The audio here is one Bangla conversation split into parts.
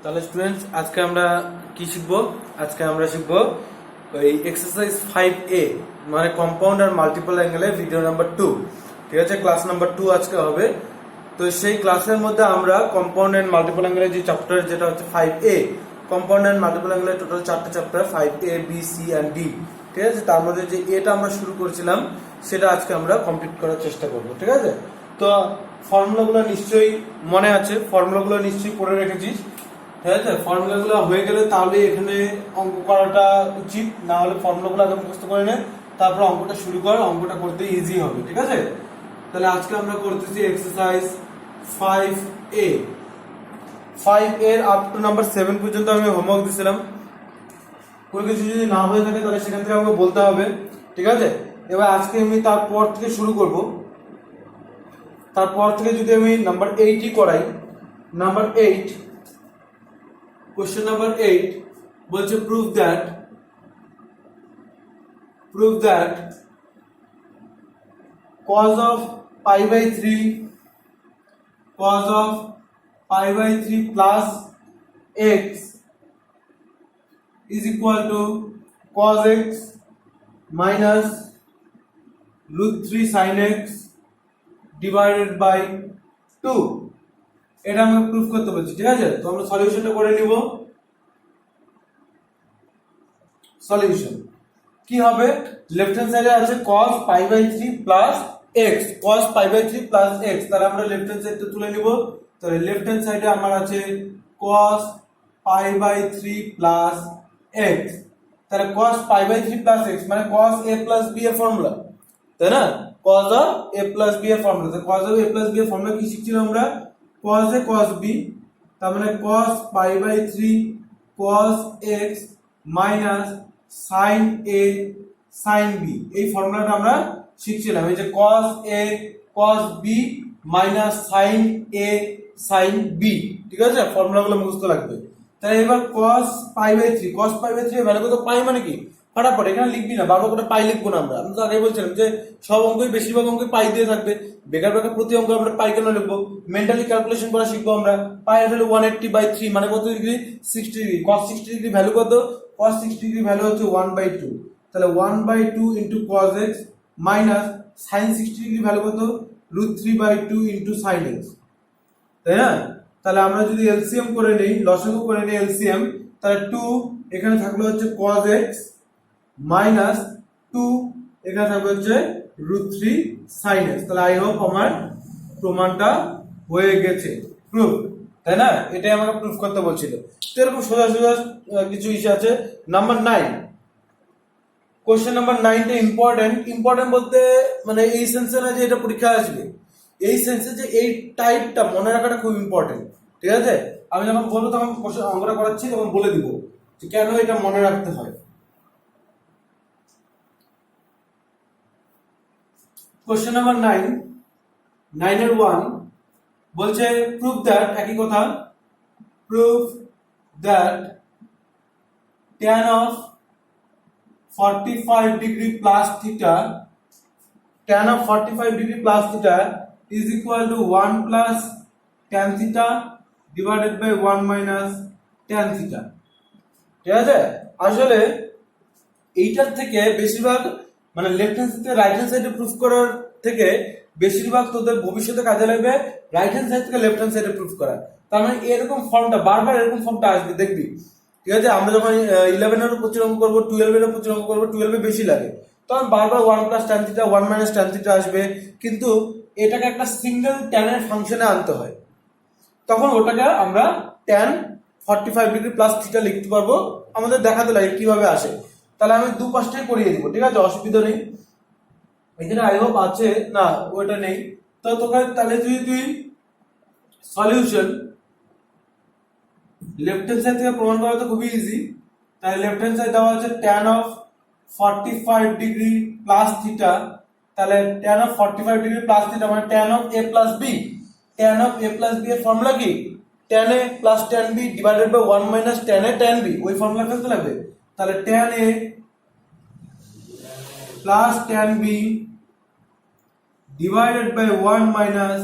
তাহলে স্টুডেন্টস আজকে আমরা কি শিখবো? আজকে আমরা শিখবো ওই এক্সারসাইজ 5A মানে কম্পাউন্ড আর মাল্টিপল অ্যাঙ্গেলের ভিডিও নাম্বার 2। ঠিক আছে, ক্লাস নাম্বার 2 আজকে হবে। তো সেই ক্লাসের মধ্যে আমরা কম্পাউন্ড এন্ড মাল্টিপল অ্যাঙ্গেলের যে চ্যাপ্টার যেটা হচ্ছে 5A, কম্পাউন্ড এন্ড মাল্টিপল অ্যাঙ্গেলের টোটাল 4টা chapter 5A, B, C and D। ঠিক আছে, তার মধ্যে যে এটা আমরা শুরু করেছিলাম সেটা আজকে আমরা কমপ্লিট করার চেষ্টা করব। ঠিক আছে, তো ফর্মুলাগুলো নিশ্চয়ই মনে আছে, ফর্মুলাগুলো নিশ্চয়ই পড়ে রেখেছিস। ঠিক আছে, ফর্মুলাগুলো হয়ে গেলে তাহলে এখানে অঙ্ক করাটা উচিত, না হলে ফর্মুলাগুলো আগে মুখস্থ করে নে, তারপর অঙ্কটা শুরু কর, অঙ্কটা করতে ইজি হবে। ঠিক আছে, তাহলে আজকে আমরা করতেছি এক্সারসাইজ 5A। 5 এর আপ টু নাম্বার 7 পর্যন্ত আমি হোমওয়ার্ক দিয়েছিলাম। কোনো কিছু যদি না হয়ে থাকে তাহলে সেখান থেকে আমাকে বলতে হবে। ঠিক আছে, এবার আজকে আমি তারপর থেকে শুরু করব। তারপর থেকে যদি আমি নাম্বার 8ই করাই, নাম্বার 8, কোশ্চেন নাম্বার 8 বলছে prove that cos of pi by 3 plus x is equal to cos x minus root 3 sin x divided by 2। এটা আমরা প্রুফ করতে বলছি। ঠিক আছে, তো আমরা সলিউশনটা করে নিব। সলিউশন কি হবে? লেফট হ্যান্ড সাইডে আছে cos pi by 3 plus x, cos pi by 3 plus x, তাহলে আমরা লেফট হ্যান্ড সাইডটা তুলে নিব। তাহলে লেফট হ্যান্ড সাইডে আমার আছে cos pi by 3 plus x, তাহলে cos pi by 3 plus x মানে cos a plus b এর ফর্মুলা, তাই না? cos of a plus b এর ফর্মুলা, তো cos of a plus b এর ফর্মুলা কি শিখছিলাম আমরা? cos a cos b, তার মানে cos pi by 3 cos x minus sin a sin b, এই ফর্মুলাটা আমরা শিখছিলাম। এই যে cos a cos b minus sin a sin b। ঠিক আছে, ফর্মুলাগুলো মুখস্থ লাগবে। তাহলে এবার cos pi by 3, cos pi by 3 এর ভ্যালু কত? পাই মানে কি? ফটাফট এখানে লিখবি না, বারবার করে পাই লিখবো না আমরা। আমি তো আগে বলছিলাম যে সব অঙ্কই বেশিরভাগ অঙ্কই পাই দিয়ে থাকবে, বেকার বেকার প্রতি অঙ্ক আমরা পাই কেন লিখবো? মেন্টালি ক্যালকুলেশন করা শিখবো আমরা। পাই এর ভ্যালু 180/3 মানে কত degree? 60 degree. cos 60 degree value কত? cos 60 ডিগ্রি ভ্যালু হচ্ছে 1/2, তাহলে 1/2 into cos x minus sin 60 degree value কত? √3/2 ইনটু sin x, তাই না? তাহলে আমরা যদি এলসিএম করে নেই, লসাগু করে নেই এলসিএম, তাহলে 2 এখানে থাকলো হচ্ছে cos x মাইনাস 2 এখানে থাকবে হচ্ছে √3 sin x। তাহলে আই হোপ আমার প্রমাণটা হয়ে গেছে, প্রুফ, তাই না? এটাই আমাকে প্রুফ করতে বলছিল। তো এরকম সোজা সোজা কিছু ইস্যু আছে। নাম্বার 9, কোশ্চেন নাম্বার 9টা ইম্পর্টেন্ট বলতে মানে এই সেন্সে না যে এটা পরীক্ষা আসবে, এই সেন্সে যে এই টাইপটা মনে রাখাটা খুব ইম্পর্টেন্ট। ঠিক আছে, আমি যখন বলবো তখন অঙ্কটা করাচ্ছি তখন বলে দিব যে কেন এটা মনে রাখতে হয়। কোশ্চেন নাম্বার 9 এর 1 বলছে প্রুফ দ্যাট, একই কথা, proof that tan of 45 degree plus theta, tan of 45 degree plus theta is equal to 1 plus tan theta divided by 1 minus tan theta। ঠিক আছে, আসলে এইটার থেকে বেশিরভাগ মানে লেফট হ্যান্ড থেকে রাইট হ্যান্ড সাইডে প্রুফ করার থেকে বেশিরভাগ তোদের ভবিষ্যতে কাজে লাগবে রাইট হ্যান্ড সাইড থেকে লেফট হ্যান্ড সাইডে প্রুফ করা। তার মানে এরকম ফর্মটা বারবার এরকম ফর্মটা আসবে, দেখবি। ঠিক আছে, আমরা যখন 11 এর প্রচুর অঙ্ক করবো, 12 এর প্রচুর অঙ্ক করবো, 12 বেশি লাগে, তখন বারবার 1 plus tan theta 1 minus tan theta আসবে, কিন্তু এটাকে একটা সিঙ্গেল tan এর ফাংশনে আনতে হয়, তখন ওটাকে আমরা tan 45 ডিগ্রি প্লাস থিটা লিখতে পারবো, আমাদের দেখাতে লাগে কিভাবে আসে। তাহলে আমি দু পাশটাই করিয়ে দিব। ঠিক আছে, অসুবিধা নেই। এখানে আই হোপ আছে, না ওটা নেই, তো তোকে তাহলে তুই সলিউশন লেফট হ্যান্ড সাইড থেকে প্রমাণ করা তো খুবই ইজি। তাহলে লেফট হ্যান্ড সাইড দেওয়া আছে tan of 45 degree plus theta, তাহলে tan of 45 degree plus theta মানে tan of a plus b, tan of a plus b এর ফর্মুলা কি? tan a plus tan b divided by 1 minus tan a tan b, ওই ফর্মুলা ফেলতে লাগবে। তাহলে tan a plus tan b divided by 1 minus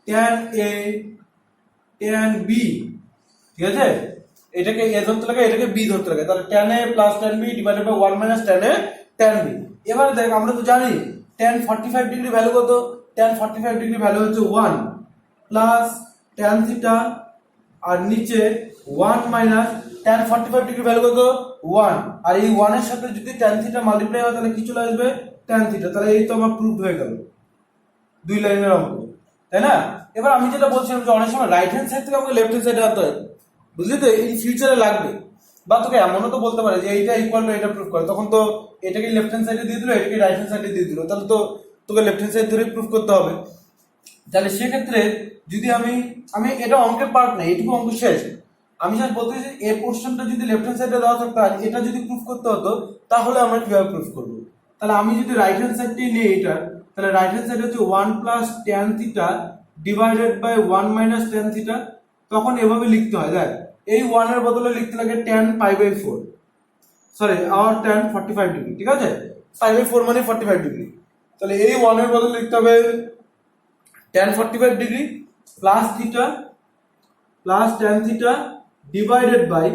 tan a tan b। ঠিক আছে, এটাকে এ ধরতে লাগে, এটাকে বি ধরতে লাগে, তাহলে tan a plus tan b divided by 1 minus tan a tan b। এবারে দেখ আমরা তো জানি tan 45 ডিগ্রি ভ্যালু কত, tan 45 ডিগ্রি ভ্যালু হচ্ছে 1 প্লাস tan থিটা আর নিচে 1 মাইনাস tan 45 ডিগ্রি ভ্যালু কত 1, আর এই 1 এর সাথে যদি tan থিটা মাল্টিপ্লাই হয় তাহলে কি চলে আসবে tan থিটা। তাহলে এই তো আমার প্রুফ হয়ে গেল দুই লাইনের অঙ্ক, তাই না? এবার আমি যেটা বলছিলাম যে অনেক সময় রাইট হ্যান্ড সাইড থেকে আমাকে লেফট হ্যান্ড সাইডে আনতে হয়, বুঝলি তো, ইন ফিউচারে লাগবে। বা তোকে এমনও তো বলতে পারে যে এইটা ইকুয়াল টু এটা প্রুফ করে, তখন তো এটাকে লেফট হ্যান্ড সাইডে দিয়ে দিল, এটাকে রাইট হ্যান্ড সাইডে দিয়ে দিল, তাহলে তো তোকে লেফট হ্যান্ড সাইড ধরে প্রুফ করতে হবে। তাহলে সেক্ষেত্রে যদি আমি আমি এটা অঙ্কের পার্ট না, এইটুকু অঙ্ক শেষ। আমি জাস্ট বলতে চাই এই পোর্শনটা যদি লেফট হ্যান্ড সাইডে দেওয়া থাকতো আর এটা যদি প্রুফ করতে হতো তাহলে আমরা কিভাবে প্রুফ করব। তাহলে আমি যদি রাইট হ্যান্ড সাইডটি নিই এটা, তাহলে রাইট হ্যান্ড সাইড হচ্ছে 1 plus tan theta divided by 1 minus tan theta. তখন এভাবে লিখতে হয়, দেখ এই 1 এর বদলে লিখতে লাগে tan পাই বাই 4, সরি আর tan 45 ডিগ্রি, ঠিক আছে, পাই বাই 4 মানে 45 ডিগ্রি। তাহলে এই 1 এর বদলে লিখতে হবে tan 45 degree plus theta plus tan theta divided by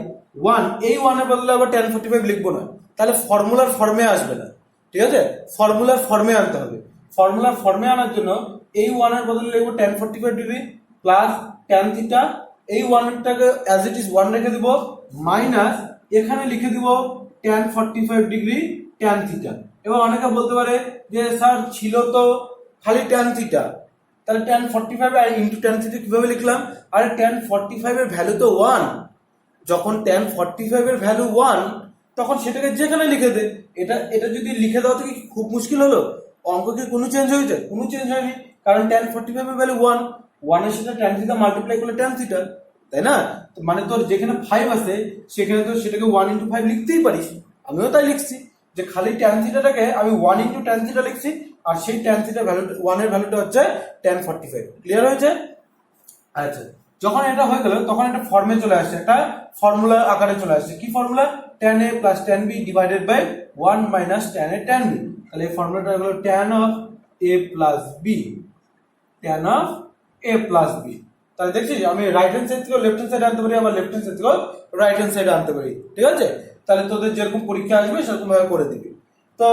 1, এই 1 এর বদলে আবার tan 45 লিখবো না, তাহলে ফর্মুলার ফর্মে আসবে না, ঠিক আছে, ফর্মুলার ফর্মে আনতে হবে। ফর্মুলার ফর্মে আনার জন্য এই 1 এর বদলে লিখবো tan 45 degree plus tan theta, এই 1 এরটাকে অ্যাজ ইট ইজ 1 রেখে দিব মাইনাস এখানে লিখে দিব tan 45 ডিগ্রি tan থিটা। এবার অনেকে বলতে পারে যে স্যার ছিল তো খালি tan থিটা, তাহলে tan 45 আর ইনটু tan থিটা কিভাবে লিখলাম? আরে tan 45 এর ভ্যালু তো 1, যখন tan 45 এর ভ্যালু 1 তখন সেটাকে যেখানে লিখে দে। এটা এটা যদি লিখে দাও তো কি খুব মুশকিল হলো? অঙ্ক কি কোনো চেঞ্জ হয়েছে? কোনো চেঞ্জ হয়নি, কারণ tan 45 এর ভ্যালু 1, 1 এর সাথে tan থিটা মাল্টিপ্লাই করলে tan থিটা, তাই না? তো মানে তোর যেখানে 5 আছে সেখানে তো সেটাকে 1 ইনটু 5 লিখতেই পারিস। আমিও তাই লিখছি যে খালি tan থিটাটাকে আমি 1 ইনটু tan থিটা লিখছি, আর সেই tan থিটা ভ্যালু 1 এর ভ্যালুটা হচ্ছে tan 45। ক্লিয়ার হয়েছে? আচ্ছা, যখন এটা হয়ে গেল তখন একটা ফর্মে চলে আসছে, একটা ফর্মুলা আকারে চলে আসছে। কি formula? tan a plus tan b divided by 1 minus tan a tan b। তাহলে এই ফর্মুলাটা হলো tan of a plus b, tan of a plus b। তাহলে দেখছিস আমি রাইট হ্যান্ড সাইড থেকে লেফট হ্যান্ড সাইডে আনতে পারি, আবার লেফট হ্যান্ড সাইড থেকে রাইট হ্যান্ড সাইডে আনতে পারি, ঠিক আছে? তাহলে তোদের যেরকম পরীক্ষা আসবে সেরকম ভাবে করে দিবি। তো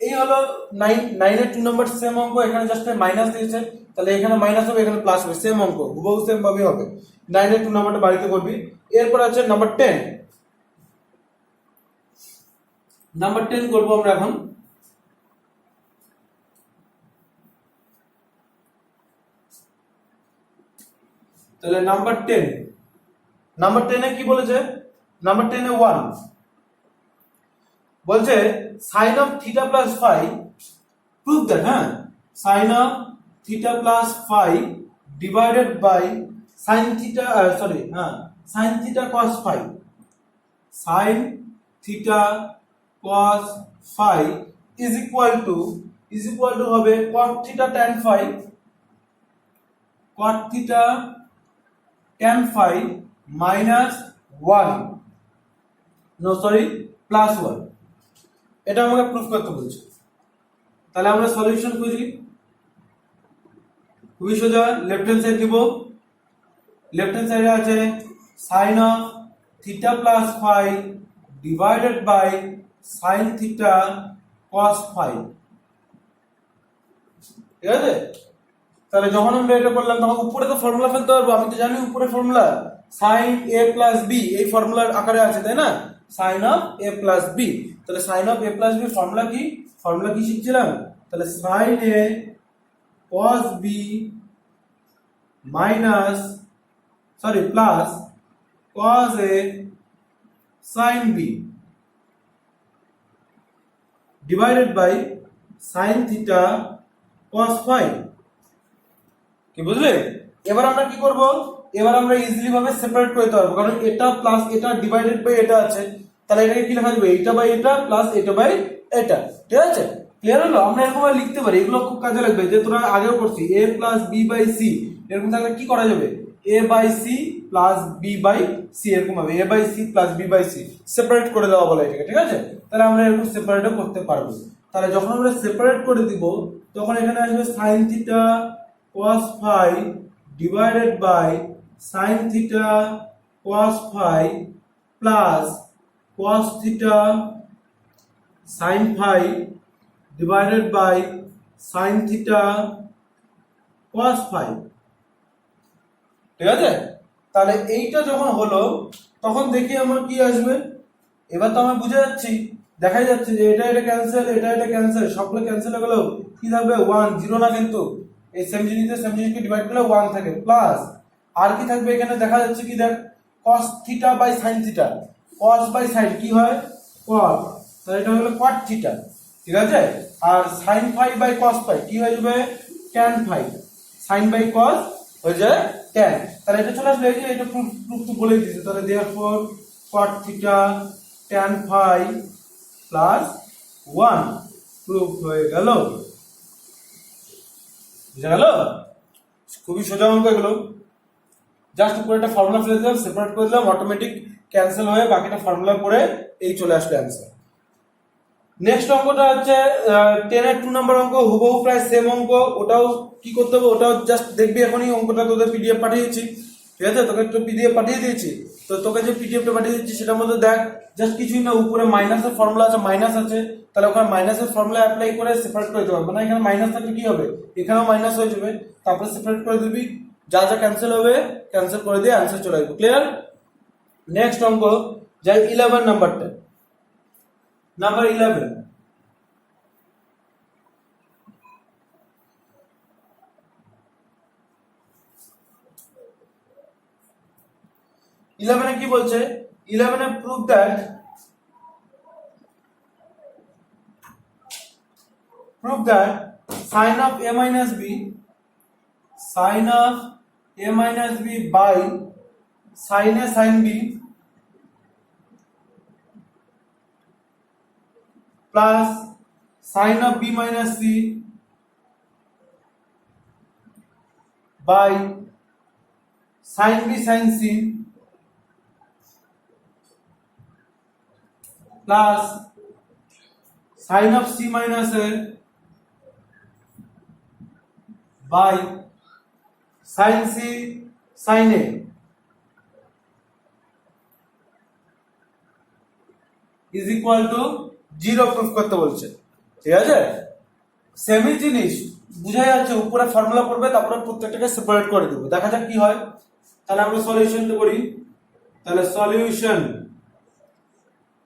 এই হলো 9 এর 2 নম্বর সেম অঙ্ক, এখানে জাস্ট মাইনাস দিয়েছে, তাহলে এখানে মাইনাস হবে এখানে প্লাস হবে, সেম অঙ্ক হুবহু সেম ভাবে হবে। 9 এর 2 নম্বরটা বাড়িতে করবি। এরপর আছে নাম্বার 10, নাম্বার 10 করব আমরা এখন। তাহলে নাম্বার 10, নাম্বার 10 এ কি বলেছে? নাম্বার 10 এ 1 বলছে sin of theta plus phi, prove that, হ্যাঁ, sin of theta plus phi divided by sin theta, sin theta cos phi, sin theta cos phi is equal to হবে cot theta tan phi, cot theta tan phi minus 1, no sorry plus 1, এটা আমাকে প্রুফ করতে বলছে। তাহলে আমরা সলিউশন খুঁজি, খুবই সোজা, লেফট হ্যান্ড সাইড দিব, লেফট হ্যান্ড সাইডে আছে sin of theta plus phi divided by sin theta cos phi, ঠিক আছে? তাহলে যখন আমরা এটা করলাম তখন উপরে তো ফর্মুলা ফেলতে পারবো, আমি তো জানি উপরে formula sin a plus b এই ফর্মুলার আকারে আছে, তাই না? sin of a plus b, তাহলে sin of a plus b formula কি? ফর্মুলা কি শিখছিলাম? তাহলে sin a cos b minus plus cos a sin b divided by sin theta cos phi। কি বুঝলে? এবার আমরা কি করব? এবার আমরা ইজিলি ভাবে সেপারেট করতে পারবো, কারণ এটা প্লাস এটা ডিভাইডেড বাই এটা আছে, তাহলে এটাকে কি লেখা যাবে? এটা বাই এটা প্লাস এটা বাই এটা, ঠিক আছে? ক্লিয়ার হলো? আমরা এরকম ভাবে লিখতে পারি, এগুলো খুব কাজে লাগবে, যে তোরা আগেও করছি a plus b by c, এরকম থাকলে কি করা যাবে? a by c plus b by c, এরকম হবে a by c plus b by c, separate করে দেওয়া বলে এটাকে, ঠিক আছে? তাহলে আমরা এরকম সেপারেটও করতে পারবো। তাহলে যখন আমরা সেপারেট করে দিব তখন এখানে আসবে sin theta cos phi divided by sin theta cos phi plus cos theta sin phi divided by sin theta cos phi। ঠিক আছে, তাহলে এইটা যখন হলো তখন দেখি আমার কি আসবে। এবার তো আমরা বুঝে যাচ্ছি, দেখাই যাচ্ছে যে এটা ক্যান্সেল, এটা ক্যান্সেল, সবগুলো ক্যান্সেল হয়ে গেল, কি থাকবে 1, 0 না, কিন্তু এই সেম জিনিসকে ডিভাইড করলে 1 থাকে, প্লাস আর কি থাকবে এখানে দেখা যাচ্ছে কি, দেখ cos theta by sin theta, cos by sin কি হয় cos, তাহলে এটা হলো cot থিটা। ঠিক আছে, আর sin phi by cos phi কি হয়ে যাবে tan phi, sin by cos হয়ে যায় tan। তাহলে এটা চলে আসলে এই যে এটা প্রুফ তো বলেই দিয়েছে, তাহলে therefore cot theta tan phi plus 1 proof হয়ে গেল। বুঝা গেল? খুবই সোজা অঙ্ক এগুলো, জাস্ট উপরে একটা ফর্মুলা ফেলে দিলাম, সেপারেট করে দিলাম, অটোমেটিক ক্যান্সেল হয়ে বাকিটা ফর্মুলা পড়ে এই চলে আসলো অ্যান্সার। নেক্সট অঙ্কটা হচ্ছে 10 এর 2 নাম্বার অঙ্ক, হুবহু প্রায় সেম অঙ্ক। ওটাও কি করতে হবে, ওটাও জাস্ট দেখবি, এখনই অঙ্কটা তোদের পিডিএফ পাঠিয়েছি। ঠিক আছে, তোকে একটু পিডিএফ পাঠিয়ে দিয়েছি, তো তোকে যে পিডিএফটা পাঠিয়ে দিচ্ছি সেটার মধ্যে দেখ জাস্ট কিছুই না, উপরে মাইনাসের ফর্মুলা আছে, মাইনাস আছে, তাহলে ওখানে মাইনাসের ফর্মুলা অ্যাপ্লাই করে সেপারেট করে দিতে হবে। মানে এখানে মাইনাস থাকলে কি হবে, এখানেও মাইনাস হয়ে যাবে, তারপরে সেপারেট করে দিবি, যা যা ক্যান্সেল হবে ক্যান্সেল করে দিয়ে অ্যান্সার চলে আসবে। ক্লিয়ার? নেক্সট অঙ্ক যাই 11 নাম্বারটা, নাম্বার 11। ইলেভেনে কি বলছে, ইলেভেনে prove that sin of a minus b, sin of a minus b by sin a sin b plus sin of b minus c by sin b sin c plus sin of c minus a by sin c sin a is equal to 0 proof করতে বলছে। ঠিক আছে, সেমি জিনিস বুঝা যাচ্ছে, উপরে ফর্মুলা পড়বে, তারপরে প্রত্যেকটাকে সেপারেট করে দেবো, দেখা যাক কি হয়। তাহলে আমরা সলিউশনটা করি। তাহলে সলিউশন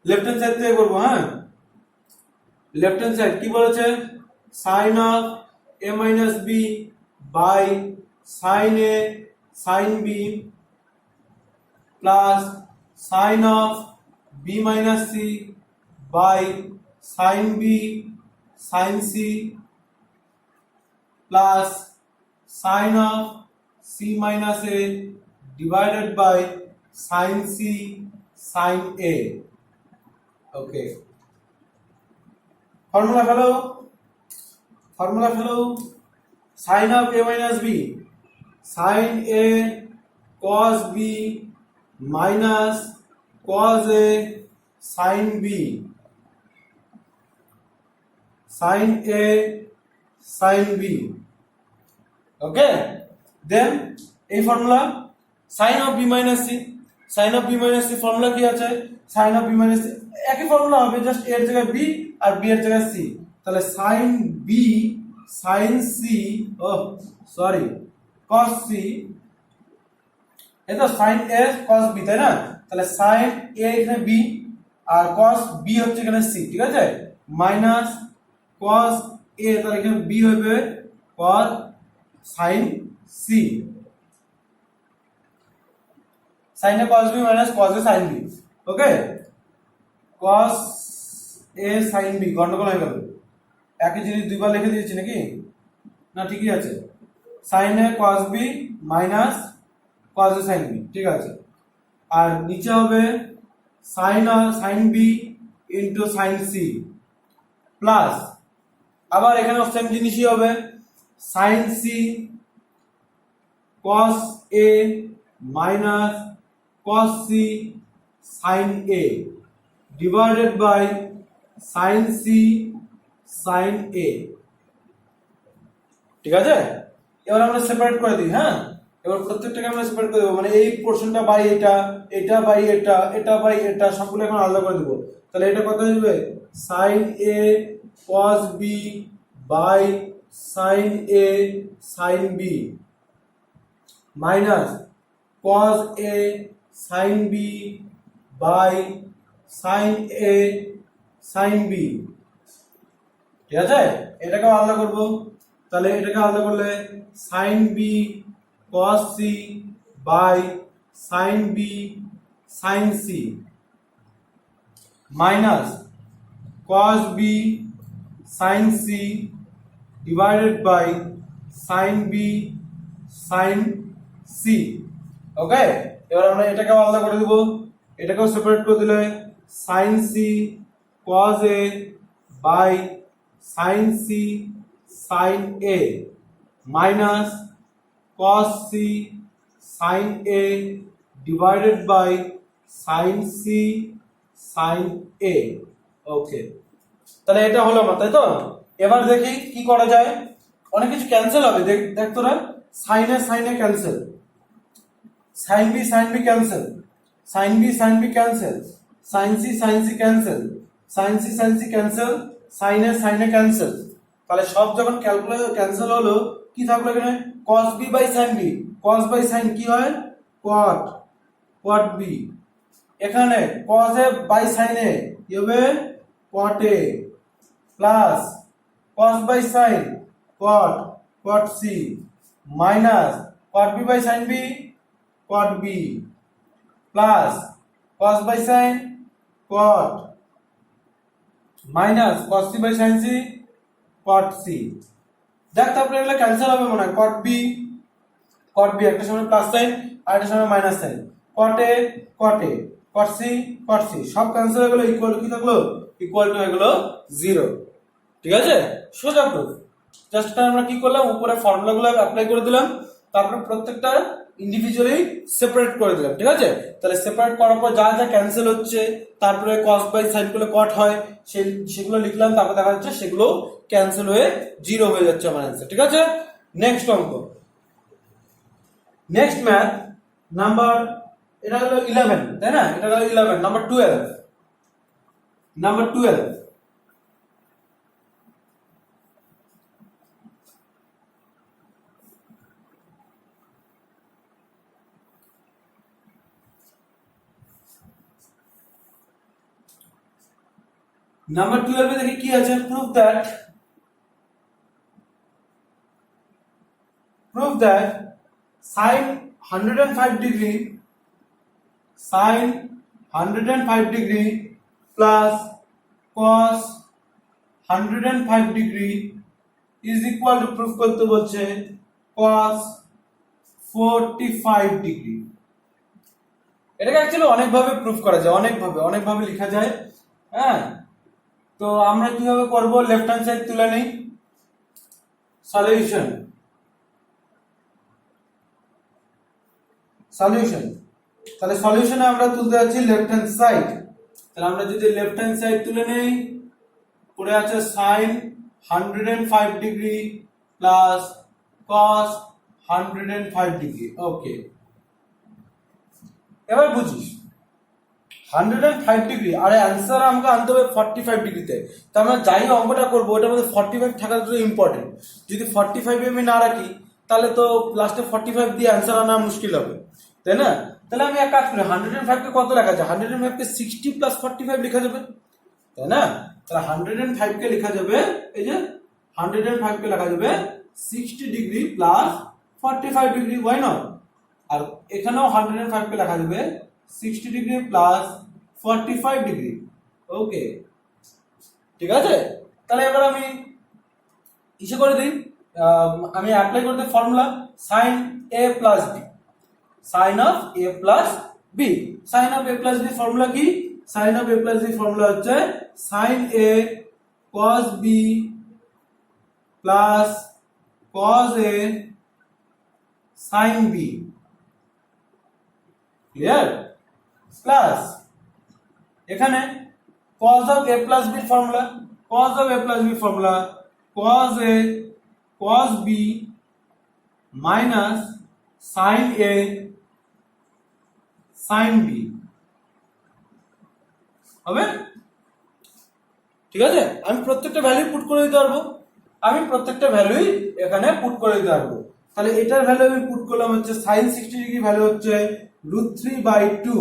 লেফট হ্যান্ড সাইড থেকে করবো। হ্যাঁ, লেফট হ্যান্ড সাইড কি বলেছে, sin of a minus b by sin a sin b plus sin of b minus c by sin b sin c plus sin of c minus a divided by sin c sin a। Okay, formula fellow, sin of a minus b, sin a cos b minus cos a sin b, sin a sin b। ওকে, দেন এই formula sin of b minus c, sin of b minus c formula কি আছে, sin of b minus c একই ফর্মুলা হবে, জাস্ট এর জায়গায় b আর b এর জায়গায় c, তাহলে sin b sin c, sorry cos c, এটা sin a cos b, তাই না? তাহলে sin a এখানে b আর cos b হচ্ছে এখানে c। ঠিক আছে, মাইনাস cos a, তাহলে এখানে b হবে cos sin c, sin a cos b minus cos a sin b। Okay, cos a sin b গন্ডগোল হয়ে গেল, একই জিনিস দুইবার লিখে দিয়েছি নাকি না? ঠিকই আছে, sin a cos b minus cos a sin b। ঠিক আছে, আর নিচে হবে sin b into sin c plus, আবার এখানে সেম জিনিসই হবে, sin c cos a minus cos c sin a divided by sin c sin a। ঠিক আছে, এবার আমরা সেপারেট করে দিই। হ্যাঁ, এবার প্রত্যেকটাকে আমরা সেপারেট করে দেবো, মানে এই পোর্শনটা বাই এটা, এটা বাই এটা, এটা বাই এটা, সবগুলো এখন আলাদা করে দেবো। তাহলে এটা কত আসবে, sine A cos B by sine A sine B minus cos A sine B by sine A sine B. ঠিক আছে, এটাকে আলাদা করব। তাহলে এটাকে আলাদা করলে sine B cos c by sine B sine C minus cos b sine C divided by sine B sine C. Okay, এবার আমরা এটাকে আলাদা করে দেব, এটাকেও সেপারেট করে দিলে sine c cos a by sine c sine a minus cos c sin a divided by sin c sin a। ওকে, তাহলে এটা হলো আমার, তাই তো? এবার দেখি কি করা যায়। অনেক কিছু ক্যান্সেল হবে, দেখ তোরা, sin a cancel, sin b cancel, sin b cancel, sin c cancel, sin c cancel, sin a cancel. তাহলে সব যখন ক্যালকুলেটর ক্যান্সেল হলো, কি থাকলো এখানে, cos b by sin b, cos by sin কি হয়, cot b। এখানে cos a by sin a কি হবে, cot a plus cos by sin cot c minus cot b by sin b cot b plus cos by sin cot minus cos c by sin c cot c। দেখ তারপরে এগুলো ক্যান্সেল হবে মনে হয়, cot b একটা সময় প্লাস সাইন আর একটা সময় minus sine, cot a cot c সব ক্যান্সেল হয়ে গেল, ইকুয়াল কি থাকলো, ইকুয়াল টু হয়ে গেল 0। ঠিক আছে, সোজা প্রুফ। জাস্ট আমরা কি করলাম, উপরে ফর্মুলাগুলো অ্যাপ্লাই করে দিলাম, তারপরে প্রত্যেকটা ইন্ডিভিজুয়ালি সেপারেট করে দিলাম। ঠিক আছে, তাহলে সেপারেট করার পর যা যা ক্যান্সেল হচ্ছে, তারপরে cos বাই sin গুলো কট হয়, সেগুলো লিখলাম, তারপর দেখা যাচ্ছে সেগুলো ক্যান্সেল হয়ে 0 হয়ে যাচ্ছে আমার অ্যান্সার। ঠিক আছে, নেক্সট অঙ্ক, নেক্সট ম্যাথ নাম্বার, এটা হলো 11, তাই না? এটা হলো 11, নাম্বার 12, নাম্বার 12। নাম্বার 12 এ দেখি কি আছে, prove that sin 105 degree plus cos 105 degree is equal to, proof করতে বলছে, cos 45 degree। এটাকে অ্যাকচুয়ালি অনেকভাবে প্রুফ করা যায়, অনেকভাবে লেখা যায়। হ্যাঁ, তো আমরা কিভাবে করব, লেফট হ্যান্ড সাইড তুলে নেই, সলিউশন তাহলে সলিউশনে আমরা তুলতে যাচ্ছি লেফট হ্যান্ড সাইড। তাহলে আমরা যদি লেফট হ্যান্ড সাইড তুলে নেই, পড়ে আছে sin 105 degree plus cos 105 degree. Okay, এবার বুঝিস 105 ডিগ্রি, আরে অ্যান্সার আমাকে আনতে হবে 45 ডিগ্রিতে। তো আমরা যাই অঙ্কটা করবো ওটার মধ্যে 45 থাকার জন্য ইম্পর্টেন্ট। যদি 45 আমি না রাখি, তাহলে তো লাস্টে 45 দিয়ে অ্যান্সার আনা মুশকিল হবে, তাই না? তাহলে আমি এক কাজ করি, 105 কে কত লেখা যায়, 105 কে 60 প্লাস 45 লেখা যাবে, তাই না? তাহলে 105 কে লেখা যাবে, এই যে 105 কে লেখা যাবে 60 degree plus 45 degree, why not? আর এখানেও 105 কে লেখা যাবে 60 ডিগ্রি প্লাস 45 ডিগ্রি। ওকে, ঠিক আছে। তাহলে এবার আমি ইসে করে দিই, আমি অ্যাপ্লাই করতে formula sin a plus b, sin of a plus b। sin of a plus b formula কি, sin of a plus b formula হচ্ছে sin a cos b plus cos a sin b, clear? Plus এখানে cos of a plus b formula, cos of a plus b formula cos a cos b minus sine A sine b হবে, ঠিক আছে। আমি প্রত্যেকটা ভ্যালু পুট করে দিতে পারবো, এখানে পুট করে দিতে পারবো। তাহলে এটার ভ্যালু আমি পুট করলাম হচ্ছে সাইন 60 ডিগ্রি ভ্যালু হচ্ছে √3/2।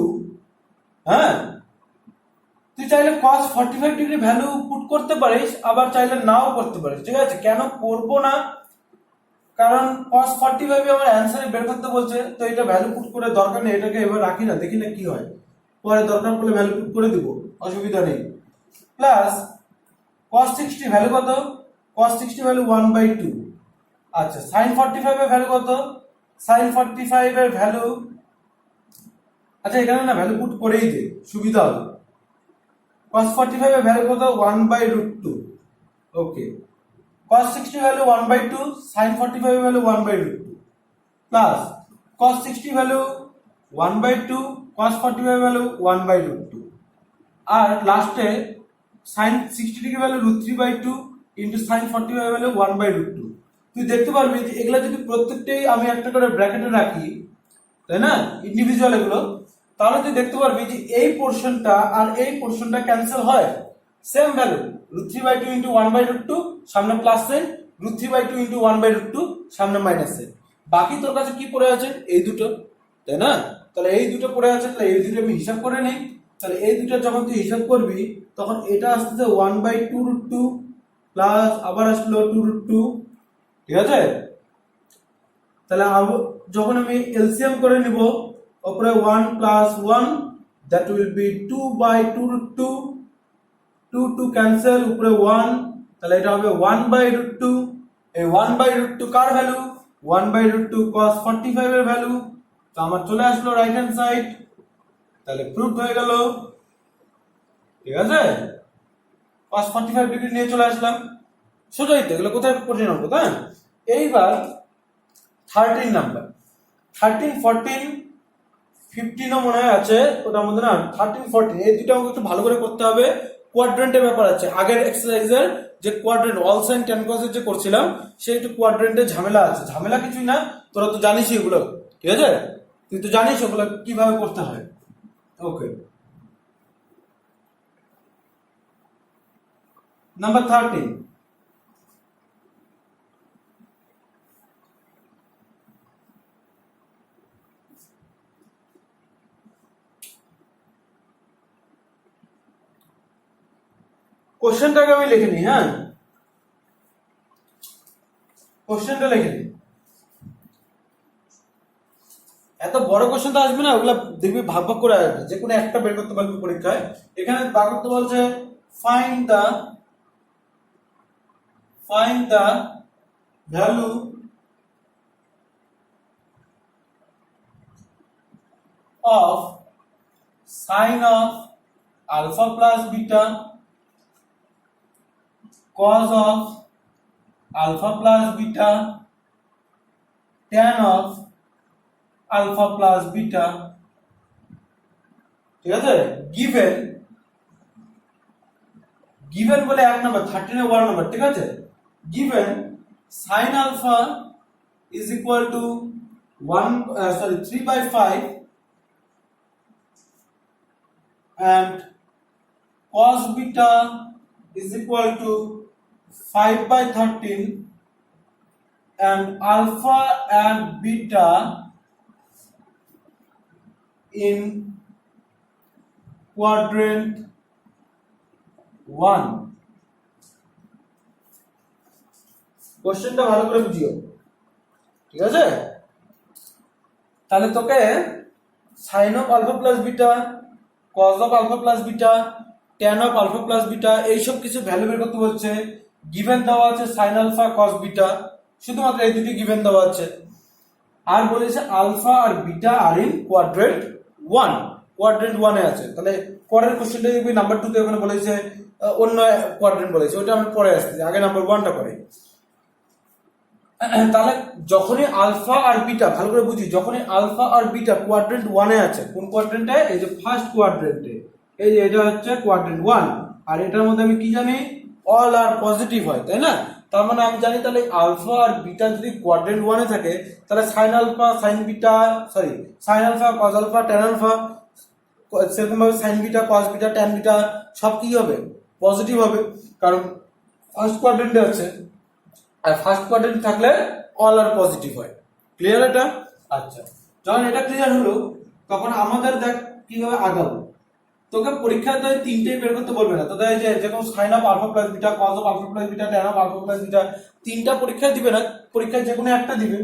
হ্যাঁ, তুই চাইলে cos 45 ডিগ্রি ভ্যালু পুট করতে পারিস, আবার চাইলে নাও করতে পারিস, ঠিক আছে। কেন করবো না, কারণ cos 45 আমার অ্যান্সারে বের করতে বলছে, তো এটা ভ্যালু পুট করে দরকার নেই, এটাকে এবার রাখি না, দেখি না কি হয়, পরে দরকার পড়লে ভ্যালু পুট করে দিব, অসুবিধা নেই। প্লাস cos 60 ভ্যালু কত, cos 60 ভ্যালু 1/2। আচ্ছা, sin 45 এর ভ্যালু কত, sin 45 এর ভ্যালু, আচ্ছা এখানে না ভ্যালু পুট করেই দে, সুবিধা হবে। cos 45 এর ভ্যালু কত, 1/√2। ওকে, cos 60 ভ্যালু 1/2, sin 45 এর value 1/√2 plus cos 60 value 1/2, cos 45 এর ভ্যালু 1/√2, আর লাস্টে sin 60 degree value √3/2 into sin 45 এর ভ্যালু 1/√2। তুই দেখতে পারবি যে এগুলা যদি প্রত্যেকটাই আমি একটা করে ব্র্যাকেটে রাখি, তাই না, ইন্ডিভিজুয়াল এগুলো, তাহলে তুই দেখতে পারবি যে এই পোরশনটা আর এই পোরশনটা ক্যান্সেল হয়, সেম ভ্যালু √3/2 ইনটু 1/√2, সামনে প্লাস সাইন, √3/2 ইনটু 1/√2, সামনে মাইনাস সাইন। বাকি তোর কাছে কি পড়ে আছে, এই দুটো, তাই না। তাহলে এই দুটো পড়ে আছে, তাহলে এই দুটো আমি হিসাব করে নেই। তাহলে এই দুটো যখন তুই হিসাব করবি, তখন এটা আসছে 1/2√2 প্লাস আবার আসলো 2√2, ঠিক আছে। তাহলে যখন আমি এলসিএম করে নিব, উপরে 1 + 1 that will be 2/2√2, 2 ক্যান্সেল, উপরে 1, তাহলে এটা হবে 1/√2। এই 1/√2 কার ভ্যালু, 1/√2 cos 45 এর ভ্যালু। তো আমার চলে আসলো রাইট হ্যান্ড সাইড, তাহলে প্রুফ হয়ে গেল, ঠিক আছে। cos 45 ডিগ্রি নিয়ে চলে আসলাম, সোজাই তো, এগুলো কোথায় কঠিন হবে, তাই। এইবার 13 নাম্বার, 13, 14, 15ও মনে হয় আছে, ওটার মধ্যে না 13, 14 এই দুটো আমাকে একটু ভালো করে করতে হবে। কোয়াড্রেন্টের ব্যাপার আছে, আগের এক্সারসাইজের যে quadrant all sine tan cos এর যে করছিলাম, সেই একটু কোয়াড্রেন্টের ঝামেলা আছে। ঝামেলা কিছুই না, তোরা তো জানিসই এগুলো, ঠিক আছে, তুই তো জানিস ওগুলো কিভাবে করতে হয়। ওকে, নাম্বার 13, কোশ্চেনটাকে আমি লিখে নিই। হ্যাঁ, কোশ্চেনটা লিখে নিই, এত বড় কোশ্চেন তো আসবে না, ওগুলা দেখবি ভাগ ভাগ করে আসবে, যে কোনো একটা বের করতে পারবি পরীক্ষায়। এখানে বার করতে বলছে find the value of sine of alpha plus beta, cos of alpha plus beta, tan of alpha plus beta, ঠিক আছে। given বলে 1 নাম্বার, 13 এর 1 নাম্বার, ঠিক আছে। given sin alpha is equal to 3/5 and cos beta is equal to 5/13 and alpha and beta in quadrant 1। কোশ্চেনটা ভালো করে বুঝিও, ঠিক আছে। তাহলে তোকে sin of alpha plus beta, cos of alpha plus beta, tan of alpha plus beta এইসব কিছু ভ্যালু বের করতে বলছে। গিভেন দেওয়া আছে sin alpha cos beta, শুধুমাত্র এই দুটি গিভেন দেওয়া আছে। আর বলেছে আলফা আর beta are in quadrant 1, quadrant 1 এ আছে। তাহলে পরের কোশ্চেনটা দেখবি নাম্বার 2 তে ওখানে বলেছে অন্য কোয়াড্রেন্ট বলেছে, ওটা আমি পরে আসছি, আগে নাম্বার 1টা করে। তাহলে যখনই আলফা আর বিটা, ভালো করে বুঝি, যখনই আলফা আর বিটা কোয়াড্রেন্ট 1 এ আছে, কোন কোয়াড্রেন্টে, এই যে ফার্স্ট কোয়াড্রেন্টে, এই যে এটা হচ্ছে কোয়াড্রেন্ট 1, আর এটার মধ্যে আমি কি জানি, অল আর পজিটিভ হয়, তাই না। তার মানে আমি জানি তাহলে আলফা আর বিটা যদি কোয়াড্রেন্ট 1 এ থাকে তাহলে sine alpha sine beta sine alpha cos alpha tan alpha সেরকম ভাবে sine beta cos beta tan beta সব কি হবে পজিটিভ হবে, কারণ ফার্স্ট কোয়াড্রেন্টে আছে, আর ফার্স্ট কোয়াড্রেন্ট থাকলে অল আর পজিটিভ হয়। ক্লিয়ার এটা? আচ্ছা, যখন এটা ক্লিয়ার হলো তখন আমাদের দেখ কিভাবে আগাবো। তোকে পরীক্ষাতে তিনটেই বের করতে বলবে না, তোদের যে যেরকম sine of alpha plus beta, cos of alpha plus beta, tan of alpha plus beta, তিনটা পরীক্ষায় দিবে না, পরীক্ষায় যে কোনো একটা দিবে।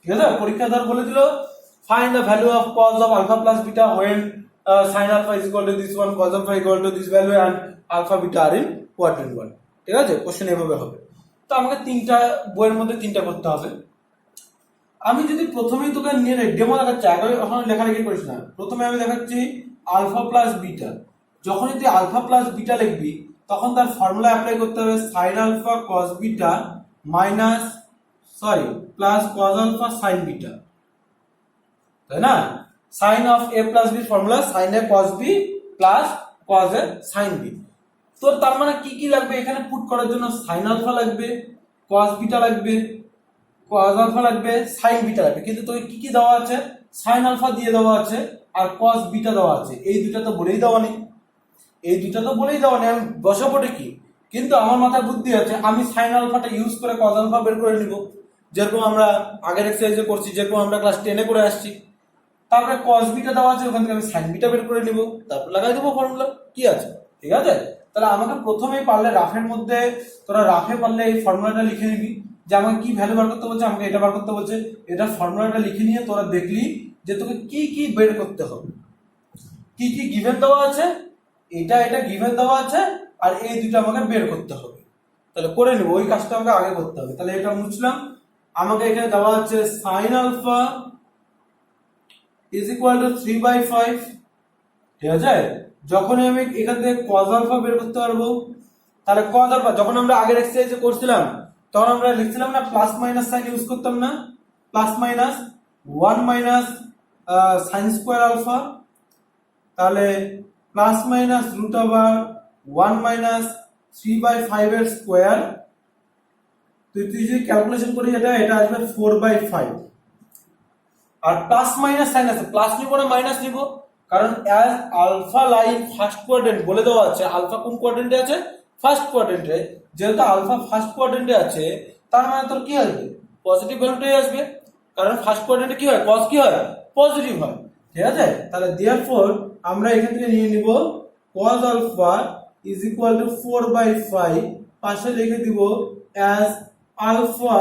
ঠিক আছে, পরীক্ষা ধর বলে দিল find the value of cos of alpha plus beta when sin alpha is equal to this one, cos alpha equal to this value and alpha beta are in quadrant 1। ঠিক আছে, কোশ্চেন এভাবে হবে। তো আমাকে তিনটা বইয়ের মধ্যে তিনটা করতে হবে। আমি যদি প্রথমেই তোকে নিয়ে ডেমো দেখাচ্ছি, আগে এখন লেখালেখি করিস না, প্রথমে আমি দেখাচ্ছি আলফা প্লাস বিটা। যখনই তুই আলফা প্লাস বিটা লিখবি তখন তার ফর্মুলা অ্যাপ্লাই করতে হবে sine alpha cos beta minus plus cos alpha sine beta, তাই না? Sine of A plus B formula sine A cos B plus cos A sine b. তো তার মানে কি কি লাগবে এখানে পুট করার জন্য? সাইন আলফা লাগবে, কস বিটা লাগবে, কস আলফা লাগবে, সাইন বিটা লাগবে। কিন্তু তোকে কি কি দেওয়া আছে? সাইন আলফা দিয়ে দেওয়া আছে আর কস বিটা দেওয়া আছে। এই দুটো তো বলেই দেওয়া নেই, আমি বসাবোটা কি? কিন্তু আমার মাথায় বুদ্ধি আছে, আমি সাইন আলফাটা ইউজ করে কস আলফা বের করে নিব, যেরকম আমরা আগের এক্সারসাইজে করছি, যেরকম আমরা ক্লাস 10-এ করে আসছি। তারপরে কস বিটা দেওয়া আছে, ওখান থেকে আমি সাইন বিটা বের করে নিব, তারপর লাগাই দেবো ফর্মুলা। কি আছে? ঠিক আছে, তাহলে আমাকে প্রথমেই পারলে রাফের মধ্যে, তোরা রাফে পারলে এই ফর্মুলাটা লিখে নিবি যে আমাকে কি ভ্যালু বার করতে বলছে, আমাকে এটা বার করতে বলছে, এটা ফর্মুলাটা লিখে নিয়ে তোরা দেখলি যে তোকে কি কি বের করতে হবে, কি কি গিভেন দেওয়া আছে, এটা গিভেন দেওয়া আছে, আর এই দুটো আমাকে বের করতে হবে। তাহলে করে নিব, ওই কাজটা আমাকে আগে করতে হবে। তাহলে এটা মুছলাম, আমাকে এখানে দেওয়া আছে sine alpha is equal to 3/5। ঠিক আছে, যখন আমি এখান থেকে কস আলফা বের করতে পারবো, তাহলে কস আলফা যখন আমরা আগের এক্সারসাইজে করছিলাম তখন আমরা লিখছিলাম না প্লাস মাইনাস সাইন ইউজ করতাম না, plus minus 1 minus sine square alpha, তাহলে plus minus root over 1 minus 3/5 এর স্কোয়ার। তুই যদি ক্যালকুলেশন করি এটা আসবে 4/5। আর প্লাস মাইনাস সাইন আছে, প্লাস নিব না মাইনাস নিব, কারণ as alpha lie in first quadrant বলে দেওয়া আছে, আলফা কোন কোয়াড্রেন্টে আছে? ফার্স্ট কোয়াড্রেন্টে। যেহেতু আলফা ফার্স্ট কোয়াড্রেন্টে আছে তার মানে তোর কি আসবে? পজিটিভ ভ্যালুটাই আসবে, কারণ ফার্স্ট কোয়াড্রেন্টে কি হয়? কস কি হয়? পজিটিভ হয়। ঠিক আছে, তাহলে দেয়ারফর আমরা এখান থেকে নিয়ে নিব cos alpha is equal to 4/5, পাশে লিখে দিব as alpha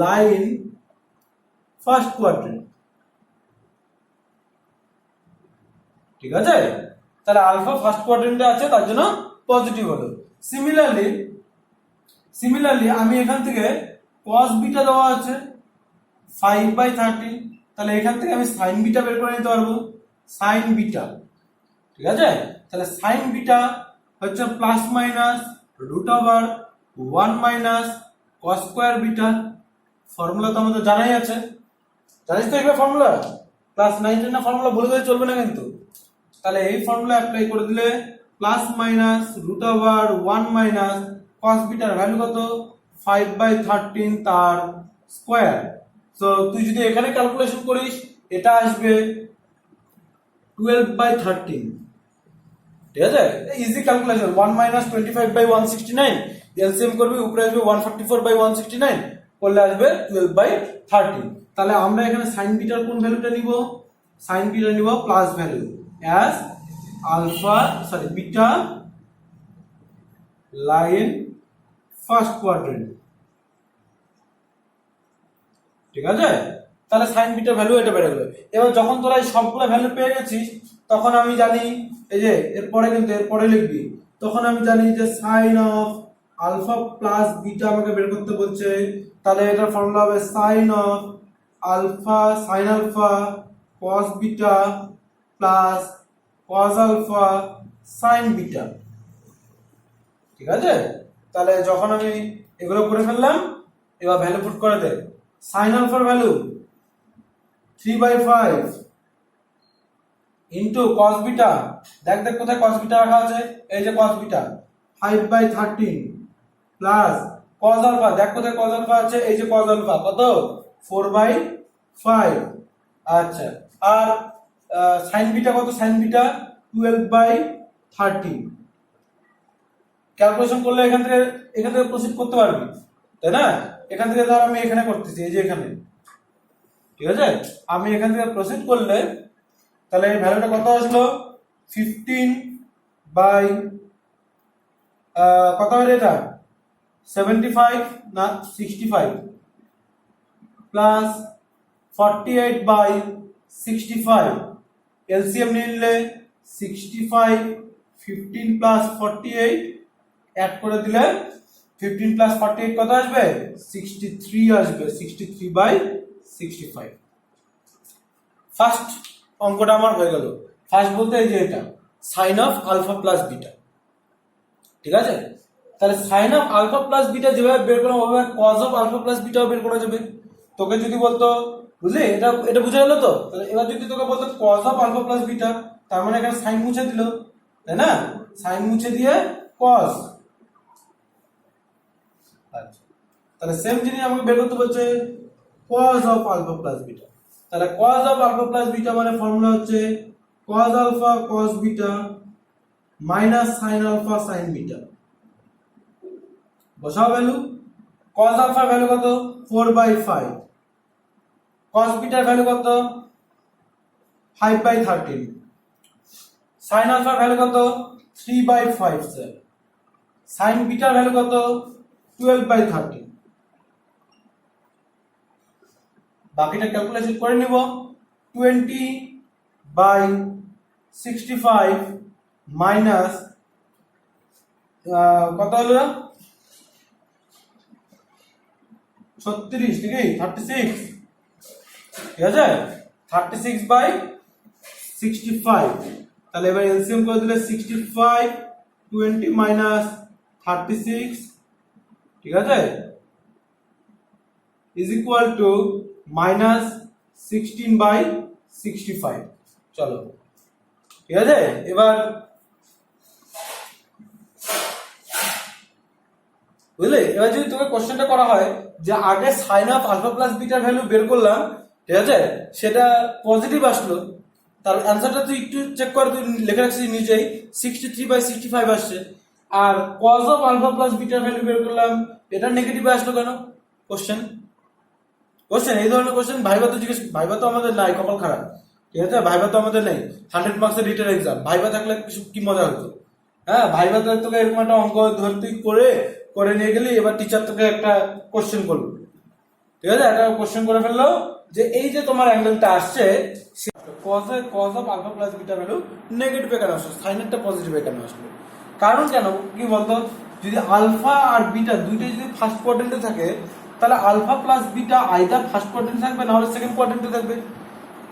lie in first quadrant. ঠিক আছে, তাহলে আলফা ফার্স্ট কোয়াড্রেন্টে আছে তার জন্য পজিটিভ হলো। সিমিলারলি আমি এখান থেকে cos বিটা দেওয়া আছে 5/13, তাহলে এখান থেকে আমি সাইন বিটা বের করে নিতে পারবো, সাইন বিটা। ঠিক আছে, তাহলে সাইন বিটা হচ্ছে plus minus root over 1 minus cos square beta. Formula তো আমাদের জানাই আছে, জানিস তো এইভাবে ফর্মুলা, ক্লাস 9 না ফর্মুলা বলে দিলে চলবে না কিন্তু। তাহলে এই ফর্মুলা অ্যাপ্লাই করে দিলে plus minus root over 1 minus cos বিটার ভ্যালু কত? 5/13 তার স্কয়ার। সো তুই যদি এখানে ক্যালকুলেশন করিস এটা আসবে 12/13। ঠিক আছে, ইজি ক্যালকুলেশন। 1 মাইনাস 25/169, এলসিএম করবি, উপরে আসবে 144/169, করলে আসবে 12/13। তাহলে আমরা এখানে সাইন বিটার কোন ভ্যালুটা নিব? সাইন বিটা নিব plus value as alpha beta lie in first quadrant. ঠিক আছে, তাহলে সাইন বিটা ভ্যালু এটা বেড়ে গেল। এবার যখন তোরা এই সবগুলো ভ্যালু পেয়ে গেছিস তখন আমি জানি, এই যে এরপরে লিখবি, তখন আমি জানি যে sine of alpha plus beta আমাকে বের করতে বলছে। তাহলে এটার ফর্মুলা হবে sine of sine alpha cos beta plus cos alpha sine beta. ঠিক আছে, তাহলে যখন আমি এগুলো করে ফেললাম, এবার ভ্যালু পুট করে দে। সাইন আলফার ভ্যালু 3/5 ইন্টু কস বিটা, দেখ কোথায় কস বিটা রাখা আছে, এই যে cos beta 5/13 plus cos alpha দেখ কোথায় cos আলফা আছে, এই যে cos আলফা কত 4/5। আচ্ছা, আর sin বিটা কত, sin বিটা 12/13। ক্যালকুলেশন করলে এখান থেকে প্রসিড করতে পারবি, তাই না? এখান থেকে ধর আমি এখানে করতেছি, এই যে এখানে, ঠিক আছে, আমি এখান থেকে প্রসিড করলে তাহলে এই ভ্যালুটা কত আসলো 15 বাই কত হবে এটা 75 না 65 প্লাস 48/65 এলসিএম নিলে 65 15 প্লাস 48 অ্যাড করে দিলে 15 প্লাস 48 কত আসবে 63 আসবে, 63/65। ফার্স্ট অঙ্কটা আমার হয়ে গেল। ফার্স্ট বলতে এই যে এটা sine of alpha plus beta, ঠিক আছে? তাহলে sine of alpha plus beta যেভাবে বের করা হবে কজ অফ আলফা প্লাস বিটাও বের করা যাবে। তোকে যদি বলতো, বুঝলি, এটা বুঝে গেল তো? তাহলে এবার যদি তোকে বলতো cos of alpha plus beta, তার মানে এখানে সাইন মুছে দিল, তাই না? সাইন মুছে দিয়ে কজ। আচ্ছা, তাহলে সেম জিনিস আমাকে বের করতে বলছে cos of alpha plus beta. তাহলে cos of alpha plus beta মানে ফর্মুলা হচ্ছে cos alpha cos beta minus sine alpha sine beta. বসাও ভ্যালু। কজ আলফার ভ্যালু কত 4/5, কজ বিটার ভ্যালু কত 5/13, সাইন আলফার ভ্যালু কত 3/5 স্যার, সাইন বিটার ভ্যালু কত 12/13। বাকিটা ক্যালকুলেশন করে নিব। 20/65 মাইনাস কত হলো 36, ঠিক আছে 36, ঠিক আছে 36/65। তাহলে এবার এলসিএম করে দিলে 65 20 মাইনাস 36, ঠিক আছে, ইজ ইকুয়াল টু মাইনাস 16/65। চলো, ঠিক আছে। এবার বুঝলে, এবার যদি তোকে কোশ্চেনটা করা হয় যে আগে সাইন অফ আলফা প্লাস বিটার ভ্যালু বের করলাম, ঠিক আছে, সেটা পজিটিভ আসলো, তার অ্যান্সারটা তুই একটু চেক কর, তুই লেখা রাখছিস নিচেই 63/65 আসছে। আর কজ অফ আলফা প্লাস বিটার ভ্যালু বের করলাম, এটা নেগেটিভ আসলো কেন? কোশ্চেন এই ধরনের কোশ্চেন ভাইবা তো জিজ্ঞেস, ভাইবা তো আমাদের নাই, কপাল খারাপ, ঠিক আছে, ভাইবা তো আমাদের নেই, 100 মার্কসের রিটেন এক্সাম। ভাইবা থাকলে কি মজা হতো, হ্যাঁ, ভাইবা তোকে এরকম একটা অঙ্ক ধর তুই করে নিয়ে গেলি, এবার টিচার তোকে একটা কোশ্চেন করলো, ঠিক আছে, একটা কোশ্চেন করে ফেললো যে এই যে তোমার অ্যাঙ্গেলটা আসছে cos of alpha plus beta value negative কেন আসলো, সাইনেরটা পজিটিভ কেন আসলো? কারণ কেন কি বলতো, যদি আলফা আর বিটা দুইটাই যদি ফার্স্ট কোয়াড্রেন্টে থাকে, তাহলে alpha plus beta either first কোয়াড্রেন্টে থাকবে না হলে সেকেন্ড কোয়াড্রেন্টে থাকবে।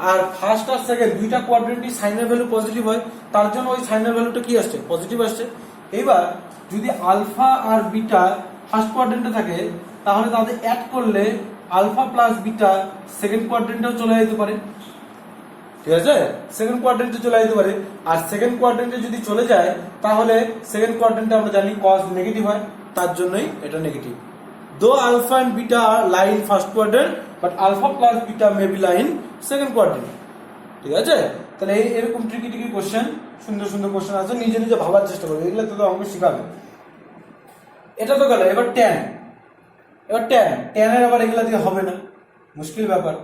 আর ফার্স্ট আর সেকেন্ড দুইটা কোয়াড্রেন্টই সাইনের ভ্যালু পজিটিভ হয়, তার জন্য ওই সাইনের ভ্যালুটা কি আসছে, পজিটিভ আসছে। এবার যদি আলফা আর বিটা ফার্স্ট কোয়াড্রেন্টে থাকে, তাহলে তাদের অ্যাড করলে আলফা প্লাস বিটা সেকেন্ড কোয়াড্রেন্টেও চলে যেতে পারে, ঠিক আছে, সেকেন্ড কোয়াড্রেন্টে চলে যেতে পারে। আর সেকেন্ড কোয়াড্রেন্টে যদি চলে যায়, তাহলে সেকেন্ড কোয়াড্রেন্টে আমরা জানি কজ নেগেটিভ হয়, তার জন্যই এটা negative. Though alpha and beta are lie in first quadrant, but alpha plus beta may be lie in second quadrant, ঠিক আছে। তাহলে এরকম ট্রিকি কোশ্চেন, সুন্দর সুন্দর কোশ্চেন আছে, নিজে নিজে ভাবার চেষ্টা করবে, এগুলো তোদের অঙ্ক শিখাবে। এটা তো গেল। এবার ট্যানের আবার এগুলা দিয়ে হবে না, মুশকিল ব্যাপার।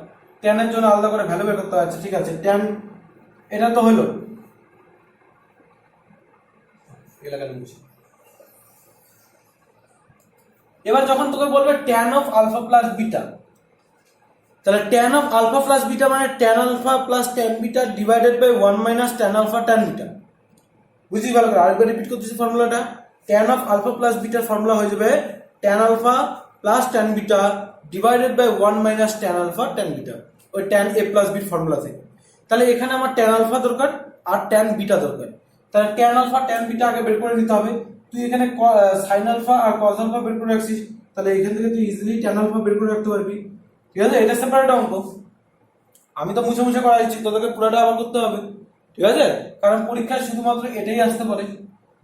ট্যানের জন্য আলাদা করে ভ্যালু বের করতে হচ্ছে, ঠিক আছে। ট্যান এটা তো হলো, এবার যখন তোকে বলবে tan of alpha plus beta, তাহলে tan of alpha plus beta মানে tan alpha plus tan beta divided by 1 minus tan alpha tan beta. বুঝলি ভালো করে, আরেকবার রিপিট করতেছি ফর্মুলাটা। ট্যান অফ আলফা প্লাস বিটার ফর্মুলা হয়ে যাবে tan alpha plus tan beta divided by 1 minus tan alpha tan beta, ওই ট্যান এ প্লাস বির ফর্মুলা থেকে। তাহলে এখানে আমার ট্যান আলফা দরকার আর ট্যান বিটা দরকার, তাহলে ট্যান আলফা ট্যান বিটা আগে বের করে নিতে হবে। তুই এখানে সাইন আলফা আর কজ আলফা বের করে রাখছিস, তাহলে এখান থেকে তুই ইজিলি ট্যান আলফা বের করে রাখতে পারবি, ঠিক আছে। এটা সেপারেট অঙ্ক, আমি তো মুছে মুছে করাইছি, তোদেরকে পুরোটা আবার করতে হবে, ঠিক আছে, কারণ পরীক্ষায় শুধুমাত্র এটাই আসতে পারে,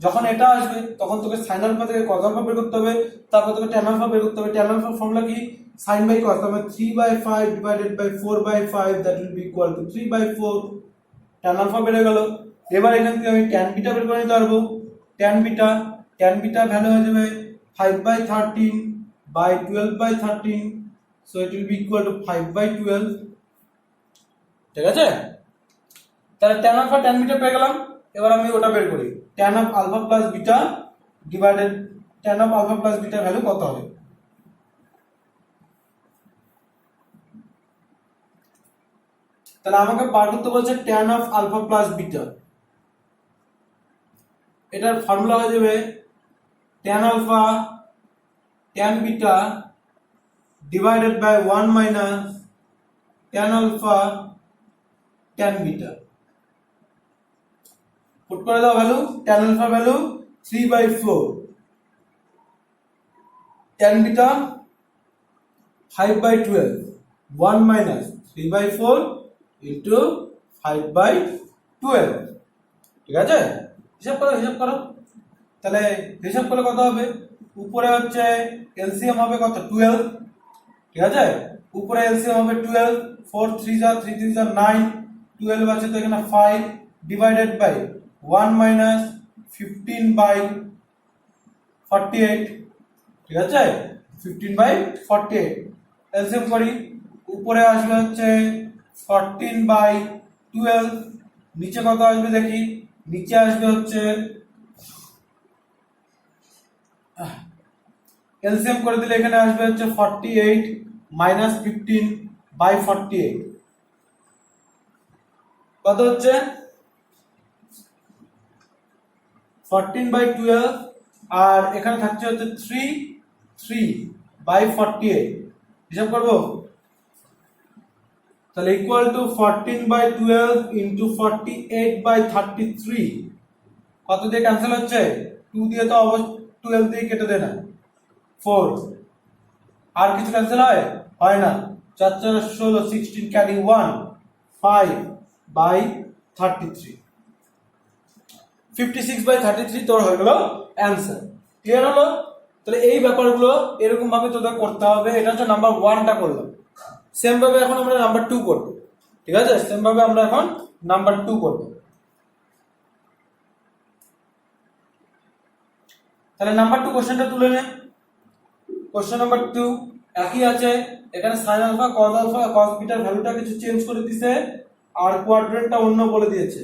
যখন এটা আসবে তখন তোকে সাইন আলফা থেকে কস আলফা বের করতে হবে, তারপর তোকে ট্যান আলফা বের করতে হবে। ট্যান আলফার ফর্মুলা কি? সাইন বাই কস, তার মানে 3/5 divided by 4/5 that will be equal to 3/4। Tan alpha বের হয়ে গেল। এবার এখান থেকে আমি ট্যান বিটা বের করে নিতে পারবো। ট্যান বিটা ভ্যালু হয়ে যাবে 5/13 by 12/13, so it will be equal to 5/12। ঠিক আছে, তাহলে ট্যান আলফা ট্যান বিটা পেয়ে গেলাম। এবার আমি ওটা বের করি, tan of alpha plus beta divided tan of alpha plus beta value কত হবে। তাহলে আমাকে বার করতে বলছে tan of alpha plus beta, এটার ফর্মুলা হয়ে যাবে tan alpha tan beta divided by 1 minus tan alpha tan beta. Put করে দাও value, tan alpha value 3/4, tan beta 5/12, 1 minus 3/4 into 5/12। ঠিক আছে, হিসাব করো। তাহলে হিসাব করলে কত হবে? উপরে হচ্ছে এলসিএম হবে কত? 12। ঠিক আছে, উপরে এলসিএম হবে 12, 4 3 যা 3 3 যা 9, 12 আছে তো এখানে 5 ডিভাইডেড বাই 1 মাইনাস 15/48। ঠিক আছে, 15/48 এলসিএম করি, উপরে আসবে হচ্ছে 14/12, নিচে কত আসবে দেখি, নিচে আসবে হচ্ছে এলসিএম করে দিলে এখানে আসবে হচ্ছে 48 মাইনাস 15/48, কত হচ্ছে 14/12, আর এখানে থাকছে হচ্ছে 3/48। হিসাব করবো, তাহলে ইকুয়াল টু 14/12 ইন্টু 48/33, কত দিয়ে ক্যান্সেল হচ্ছে? 2 দিয়ে তো অবশ্য 12 দিয়ে কেটে দেয় না, 4। আর কিছু ক্যান্সেল হয় না। 4 4 16, 16 ক্যারি 1, 5/33, 56/33 তোর হয়ে গেল অ্যান্সার। ক্লিয়ার হলো? তাহলে এই ব্যাপারগুলো এরকম ভাবে তোদের করতে হবে। এটা হচ্ছে নাম্বার 1টা করলাম। সেম ভাবে এখন আমরা নাম্বার 2 করব। ঠিক আছে, সেম ভাবে আমরা এখন নাম্বার 2 করব। তাহলে নাম্বার 2 কোশ্চেনটা তুলে নে। কোশ্চেন নাম্বার 2 একই আছে, এখানে sin আলফা cos বিটার ভ্যালুটা কিছু চেঞ্জ করে দিয়েছে আর কোয়াড্রেন্টটা অন্য বলে দিয়েছে।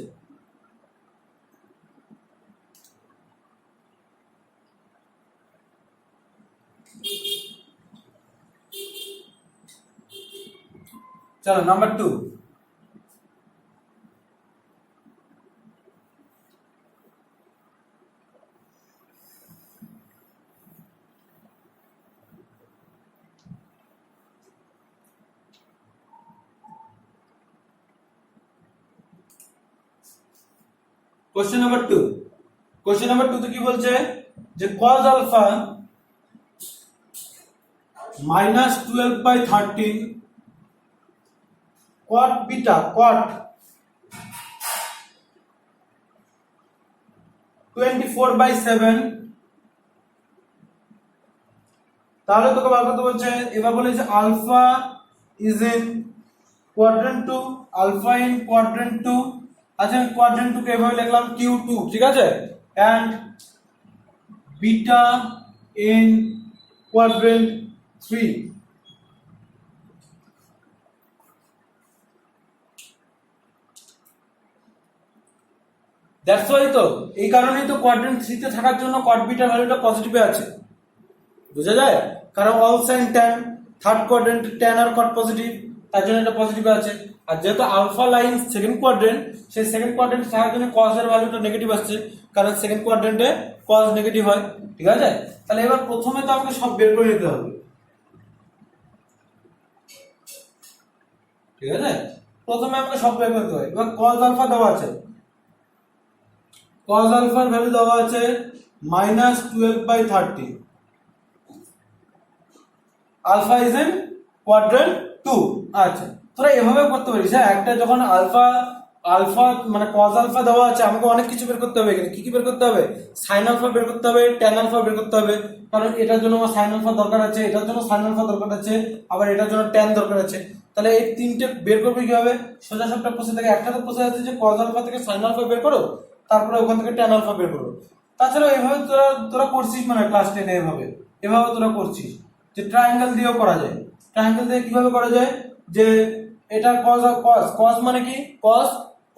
চলো নাম্বার 2, কোশ্চেন নাম্বার 2 তে কি বলছে যে cos আলফা মাইনাস 12/13 cot বিটা 24/7। তাহলে তোকে বার করতে বলছে। এবার বলে যে alpha is in quadrant 2, alpha in quadrant 2। আচ্ছা, আমি কোয়াড্রেন্ট 2 কে এভাবে লিখলাম Q2, ঠিক আছে, and beta in quadrant 3। That's why, তো এই কারণেই তো কোয়াড্রেন্ট 3 তে থাকার জন্য কট বিটার ভ্যালুটা পজিটিভে আছে, বুঝা যায়? কারণ all sine tan, third quadrant tan আর কট পজিটিভ, তার জন্য এটা পজিটিভে আছে। আর যেহেতু আলফা লাইন সেকেন্ড কোয়াড্রেন্ট, সেই সেকেন্ড কোয়াড্রেন্ট থাকার জন্য কস এর ভ্যালুটা নেগেটিভ আসছে, কারণ সেকেন্ড কোয়াড্রেন্টে কস নেগেটিভ হয়। ঠিক আছে, তাহলে এবার প্রথমে তো আমাকে সব বের করে নিতে হবে। ঠিক আছে, প্রথমে আমাকে সব বের করতে হবে। এবার কস আলফা দেওয়া আছে, cos আলফার ভ্যালু দেওয়া আছে -12/13, আলফা ইজ ইন কোয়াড্রেন্ট 2। আচ্ছা, তোরা এভাবে করতে পারিস। হ্যাঁ, একটা যখন আলফা আলফা মানে কজ আলফা দেওয়া আছে, আমাকে অনেক কিছু বের করতে হবে। এখানে কি কি বের করতে হবে? সাইন আলফা বের করতে হবে, ট্যান আলফা বের করতে হবে, কারণ এটার জন্য আমার সাইন আলফা দরকার আছে, এটার জন্য সাইন আলফা দরকার আছে, আবার এটার জন্য ট্যান দরকার আছে। তাহলে এই তিনটে বের করবে কিভাবে? সোজা সাপটা প্রসেস থেকে একটা তো প্রসেস আছে যে কজ আলফা থেকে সাইন আলফা বের করো, তারপরে ওখান থেকে ট্যান আলফা বের করো। তাছাড়া এইভাবে তোরা তোরা করছিস, মানে ক্লাস 10 এভাবে এভাবে তোরা করছিস যে ট্রায়াঙ্গেল দিয়েও করা যায়। ট্রায়াঙ্গেল দিয়ে কিভাবে করা যায়? যে এটা কজ কজ কজ মানে কি? কজ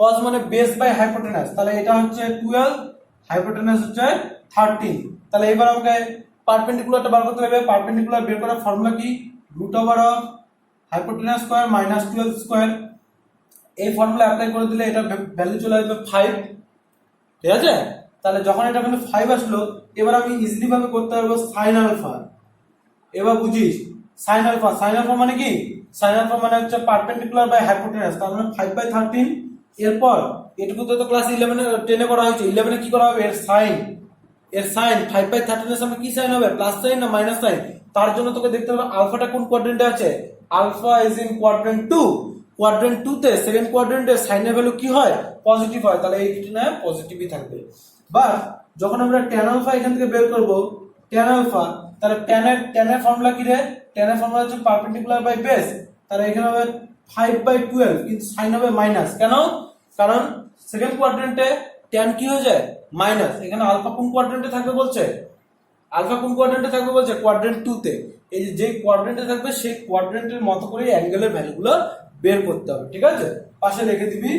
কজ মানে বেস বাই হাইপোটেনাস, তাহলে এটা হচ্ছে 12, হাইপোটেনাস হচ্ছে 13। তাহলে এবার আমাকে পারপেন্ডিকুলারটা বার করতে হবে। পারপেন্ডিকুলার বের করার ফর্মুলা কি? Root over of hypotenuse square minus 12 square. এই ফর্মুলা অ্যাপ্লাই করে দিলে এটা ভ্যালু চলে আসবে 5, ঠিক আছে? তাহলে যখন এটা ভ্যালু 5 আসলো, এবার আমি ইজিলি ভাবে করতে পারবো সাইন আলফা। এবার বুঝিস সাইন আলফা, সাইন আলফা মানে কি? সাইন আলফা মানে হচ্ছে পারপেন্ডিকুলার বাই হাইপোটেনাস, তার মানে 5/13। এরপর এটুকু তো ক্লাস 11 10 করা হয়েছে। 11 কি করা হবে? এর সাইন 5/13 এর সামনে কি সাইন হবে? প্লাস সাইন না মাইনাস সাইন? তার জন্য তোকে দেখতে হবে আলফাটা কোন কোয়াড্রেন্টে আছে। Alpha is in quadrant 2। Quadrant 2 তে সেকেন্ড কোয়াড্রেন্টে সাইনের ভ্যালু কি হয়? পজিটিভ হয়, তাহলে এইটা পজিটিভই থাকবে। বা যখন আমরা ট্যান আলফা এখান থেকে বের করব, ট্যান আলফা, তাহলে ট্যানের ফর্মুলা কি রে? ট্যানের ফর্মুলা হচ্ছে পারপেন্ডিকুলার বাই বেস, তাহলে এখানে হবে 5/12, কিন্তু সাইন হবে মাইনাস। কেন? কারণ সেকেন্ড কোয়াড্রেন্টে ট্যান কি হয়ে যায়? মাইনাস। এখানে আলফা কোন কোয়াড্রেন্টে থাকবে বলছে? আলফা কোন কোয়াড্রেন্টে থাকবে বলছে? কোয়াড্রেন্ট 2 তে। এই যে কোয়াড্রেন্টে থাকবে সেই কোয়াড্রেন্টের মতো করে অ্যাঙ্গেলের ভ্যালুগুলো বের করতে হবে, ঠিক আছে? পাশে লিখে দিবি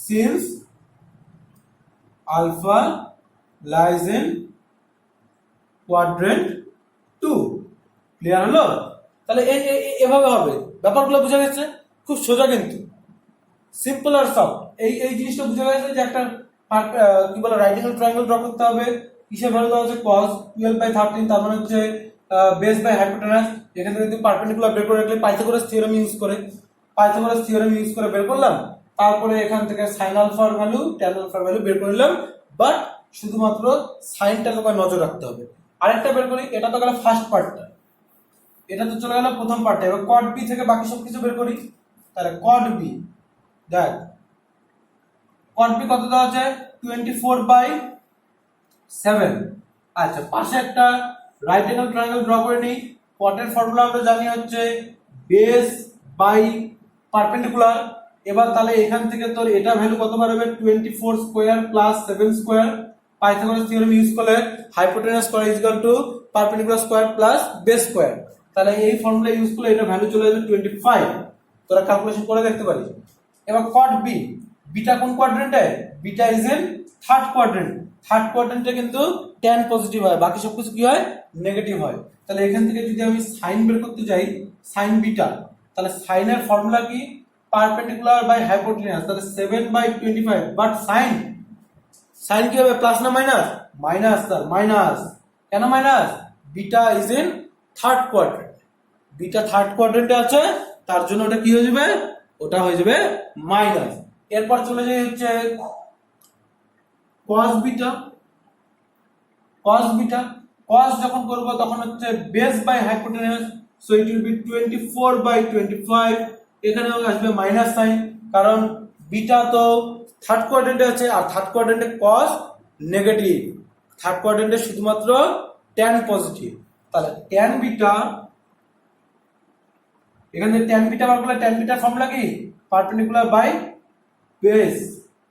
since alpha lies in quadrant 2। Clear হলো? তাহলে এভাবে হবে। ব্যাপারগুলো বোঝা গেছে? খুব সোজা, কিন্তু সিম্পল আর সফট। এই জিনিসটা বোঝা গেছে যে একটা কি বলে রাইট অ্যাঙ্গেল ট্রায়াঙ্গেল ড্র করতে হবে। কিসের ভ্যালু দেওয়া আছে? cos 12/13, তার মানে হচ্ছে বেস বাই হাইপোটেনাস। এখান থেকে যদি পারপেন্ডিকুলার বের করে রাখলে পাইথাগোরাস থিওরেম ইউজ করে বের করলাম। তারপরে এখান থেকে সাইন আলফার ভ্যালু, ট্যান আলফার ভ্যালু বের করে নিলাম। বাট শুধুমাত্র সাইনটা তোকে নজর রাখতে হবে। আরেকটা বের করি, এটা তো গেল ফার্স্ট পার্টটা, এটা তো চলে গেল প্রথম পার্টে। এবার কট বি থেকে বাকি সবকিছু বের করি। তাহলে কট বি, দেখ কট বি কত দেওয়া আছে? 24/7। আচ্ছা, পাশে একটা রাইট অ্যাঙ্গেল ট্রায়াঙ্গেল ড্র করে নিই। কটের ফর্মুলা আমরা জানি হচ্ছে বেস বাই পারপেন্ডিকুলার। এবার তাহলে এখান থেকে তোর এটা ভ্যালু কত বার হবে? 24 square plus 7 square. Pythagoras theorem use করলে hypotenuse square is equal to perpendicular square plus base square. তাহলে এই ফর্মুলা ইউজ করলে এটা ভ্যালু চলে আসবে 25। তোরা ক্যালকুলেশন করে দেখতে পারিস। এবার কট বি, বিটা কোন কোয়াড্রেন্টে? Beta is in third quadrant. Third কোয়াড্রেন্টে কিন্তু ট্যান পজিটিভ হয়, বাকি সবকিছু কি হয়? নেগেটিভ হয়। তাহলে এখান থেকে যদি আমি সাইন বের করতে যাই, সাইন বিটা, তাহলে সাইনের ফর্মুলা কি? পারপেন্ডিকুলার বাই হাইপোটেনাস, তাহলে 7/25। বাট সাইন কি হবে? প্লাস না মাইনাস? Minus sir, minus. কেন minus? Beta is in third quadrant. Beta third কোয়াড্রেন্টে আছে, তার জন্য ওটা কি হয়ে যাবে? ওটা হয়ে যাবে মাইনাস। এরপর চলে যাই হচ্ছে cos বিটা। cos যখন করব তখন হচ্ছে base by hypotenuse, so it will be 24/25। এখানে আসবে মাইনাস সাইন, কারণ বিটা তো থার্ড কোয়াড্রেন্টে আছে, আর থার্ড কোয়াড্রেন্টে cos নেগেটিভ, থার্ড কোয়াড্রেন্টে শুধুমাত্র tan পজিটিভ। তাহলে tan বিটা, এখানে tan বিটা বার করলে tan বিটা ফর্মুলা কি? পারপেন্ডিকুলার বাই বেস,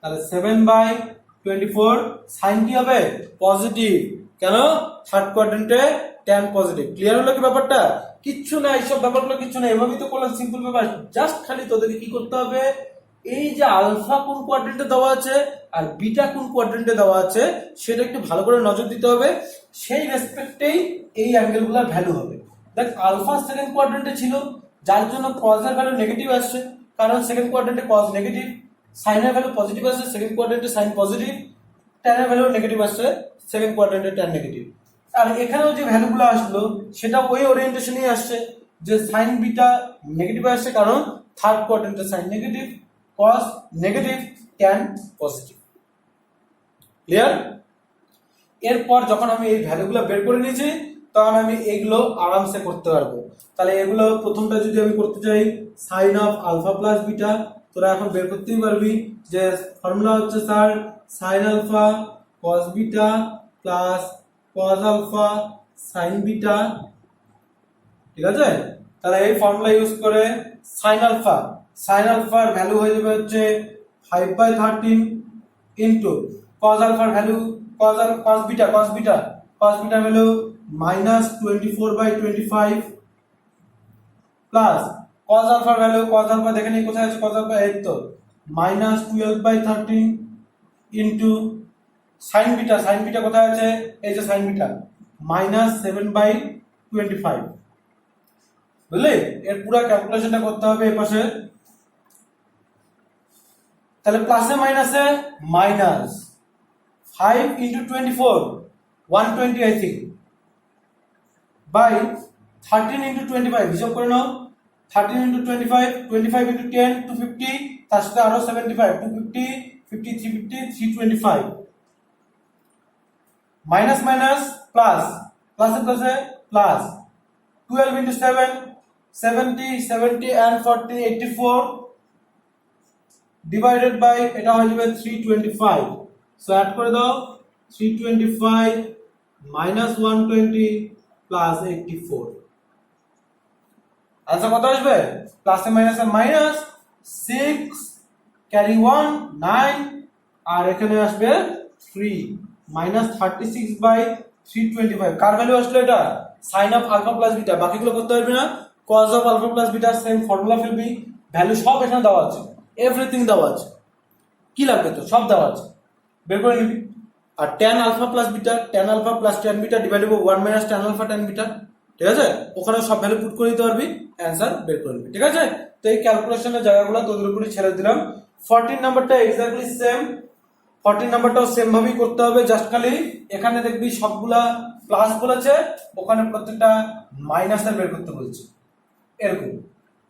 তাহলে 7/24। সাইন কি হবে? পজিটিভ। কেন? থার্ড কোয়াড্রেন্টে tan পজিটিভ। ক্লিয়ার হলো কি ব্যাপারটা? কিচ্ছু না, এইসব ব্যাপারগুলো কিচ্ছু না, এভাবেই তো করলাম সিম্পল ব্যাপার। জাস্ট খালি তোদেরকে কি করতে হবে? এই যে আলফা কোন কোয়াড্রেন্টে দেওয়া আছে আর বিটা কোন কোয়াড্রেন্টে দেওয়া আছে সেটা একটু ভালো করে নজর দিতে হবে। সেই রেসপেক্টেই এই অ্যাঙ্গেলগুলোর ভ্যালু হবে। দেখ, আলফা সেকেন্ড কোয়াড্রেন্টে ছিল, যার জন্য cos এর ভ্যালু নেগেটিভ আসছে, কারণ সেকেন্ড কোয়াড্রেন্টে cos নেগেটিভ। সাইনের ভ্যালু পজিটিভ আসছে, সেকেন্ড কোয়াড্রেন্টে সাইন পজিটিভ। tan এর ভ্যালু নেগেটিভ আসছে, সেকেন্ড কোয়াড্রেন্টে tan নেগেটিভ। আর এখানেও যে ভ্যালুগুলো আসলো সেটা ওই ওরিয়েন্টেশনই আসছে, যে সাইন বিটা নেগেটিভ আসছে কারণ থার্ড কোয়াড্রেন্টে sine negative, cos negative, tan positive. Clear? এরপর যখন আমি এই ভ্যালুগুলো বের করে নিয়েছি, তখন আমি এগুলো আরামসে করতে পারবো। তাহলে এগুলো প্রথমটা যদি আমি করতে চাই sine of alpha plus beta, তোরা এখন বের করতেই পারবি যে ফর্মুলা হচ্ছে sir sine alpha cos beta plus cos alpha sine beta, ঠিক আছে। তাহলে এই ফর্মুলা ইউজ করে সাইন আলফার ভ্যালু হয়ে যাবে হচ্ছে 5/13 ইন্টু কস আলফার value cos beta value -24/25 plus cos আলফার ভ্যালু কস আলফা দেখে নিই কোথায় আছে, কস আলফা এই তো -12/13 ইন্টু সাইন বিটা কোথায় আছে, এই যে সাইন বিটা -7/25, বুঝলি। এর পুরো ক্যালকুলেশনটা করতে হবে এই পাশে। তাহলে প্লাসে মাইনাসে minus 5 into 24 120 I think by 13 into 25 হিসাব করে নাও। 13 ইন্টু 25 25 ইন্টু 10 250, তার সাথে আরো 75 250 50 350 325 মাইনাস মাইনাস প্লাস প্লাসে plus 12 into 7 70 and 40 84 divided by এটা হয়ে যাবে 325। সো অ্যাড করে দাও 325 মাইনাস 120 প্লাস 84। আনসার কত আসবে? প্লাসে মাইনাসে মাইনাস 6 ক্যারি 1 9 আর এখানে আসবে 3 মাইনাস 36/325। কার ভ্যালু আসলো এটা? Sine of alpha plus beta. বাকিগুলো করতে পারবি না, cos of alpha plus beta same formula ফেলবি, ভ্যালু সব এখানে দেওয়া আছে, এভরিথিং দেওয়া আছে, কি লাগবে তো সব দেওয়া আছে, বের করে নিবি। আর tan alpha plus beta tan alpha plus tan beta divided by 1 minus tan alpha tan beta, ঠিক আছে। ওখানে সব ভ্যালু পুট করে দিতে পারবি, অ্যানসার বের করে নিবি, ঠিক আছে। তো এই ক্যালকুলেশনের জায়গাগুলো তোদের উপরে ছেড়ে দিলাম। 14 নাম্বারটা এক্স্যাক্টলি সেম, 14 নাম্বারটাও সেম ভাবেই করতে হবে, জাস্ট খালি এখানে দেখবি সবগুলা প্লাস বলেছে, ওখানে প্রত্যেকটা মাইনাসের বের করতে বলছে, এরকম।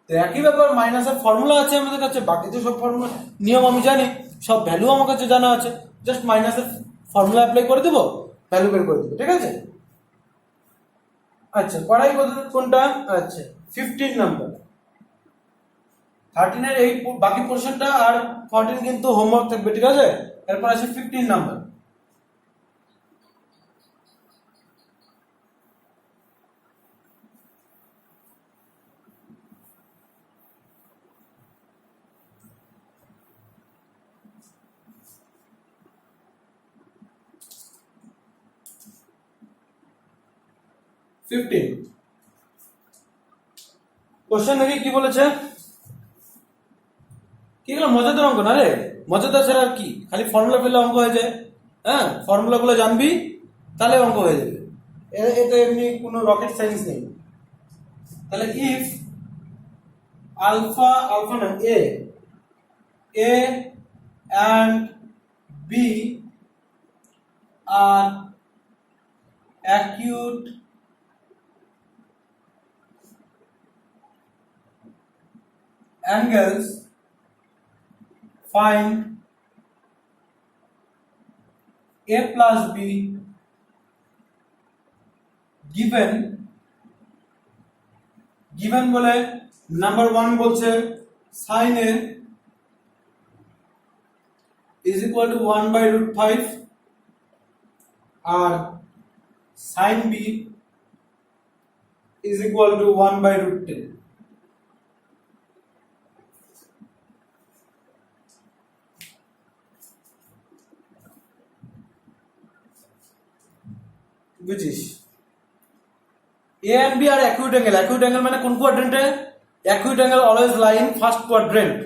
তো একই ব্যাপার, মাইনাসের ফর্মুলা আছে আমাদের কাছে, বাকি তো সব ফর্মুলা নিয়ম আমি জানি, সব ভ্যালু আমার কাছে জানা আছে, জাস্ট মাইনাসের ফর্মুলা অ্যাপ্লাই করে দেবো, ভ্যালু বের করে দেবো, ঠিক আছে। আচ্ছা পড়াই কোনটা? আচ্ছা 15 নাম্বার। 13 এর এই বাকি পোরশনটা আর 14 কিন্তু হোমওয়ার্ক থাকবে, ঠিক আছে। এরপর আছে 15 নাম্বার। কোশ্চেন দেখি কি বলেছে। কি হলো মজাদার অঙ্ক না রে, মজাদার ছাড়া আর কি, খালি ফর্মুলা পেলে অঙ্ক হয়ে যায়। হ্যাঁ ফর্মুলা গুলো জানবি তাহলে অঙ্ক হয়ে যাবে, এতে এমনি কোনো রকেট সায়েন্স নেই। তাহলে ইফ আলফা না এ and B are acute angles, find A plus B given বলে নাম্বার 1 বলছে sin A is equal to 1/√5 R sin B is equal to 1/√10। বুঝিস A and B are acute angle মানে কোন কোয়াড্রেন্টে? acute angle always lie in first quadrant,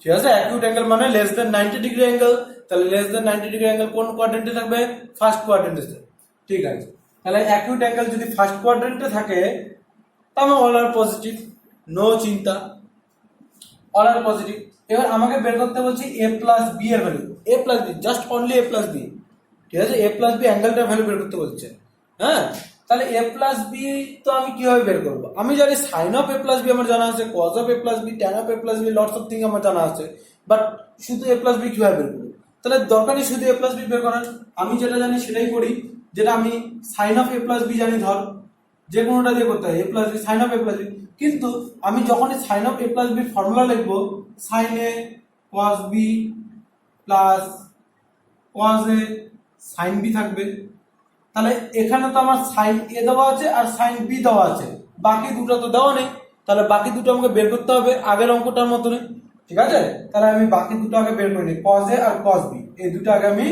ঠিক আছে। acute angle মানে less than 90 degree angle, তাহলে less than 90 degree angle কোন কোয়াড্রেন্টে থাকবে? ফার্স্ট কোয়াড্রেন্টে, ঠিক আছে। তাহলে acute angle যদি ফার্স্ট কোয়াড্রেন্টে থাকে তাহলে অল আর পজিটিভ, নো চিন্তা, অল আর পজিটিভ। এবার আমাকে বের করতে বলছি A plus B এর value, A plus B just only A plus B, ঠিক আছে। A plus B অ্যাঙ্গেলটার ভ্যালু বের করতে বলছে, হ্যাঁ। তাহলে A plus B তো আমি কিভাবে বের করবো? আমি জানি sine of A plus B আমার জানা আছে, cos of A plus B, tan of A plus B, lots of thing আমার জানা আছে, বাট শুধু A plus B কিভাবে বের করবো? তাহলে দরকার নেই শুধু A plus B বের করার, আমি যেটা জানি সেটাই করি। যেটা আমি sine of A plus B জানি, ধর যে কোনোটা দিয়ে করতে হয় A plus B, sine of A plus B, কিন্তু আমি যখনই sine of A plus B formula লিখবো, সাইন এ কস বি প্লাস কস এ সাইন বি থাকবে। তাহলে এখানে তো আমার সাইন এ দেওয়া আছে আর সাইন বি দেওয়া আছে, বাকি দুটো তো দেওয়া নেই। তাহলে বাকি দুটো আমাকে বের করতে হবে আগের অঙ্কটার মতনই, ঠিক আছে? তাহলে আমি বাকি দুটো আগে বের করে নিই, কস এ আর কস বি, এই দুটো আগে আমি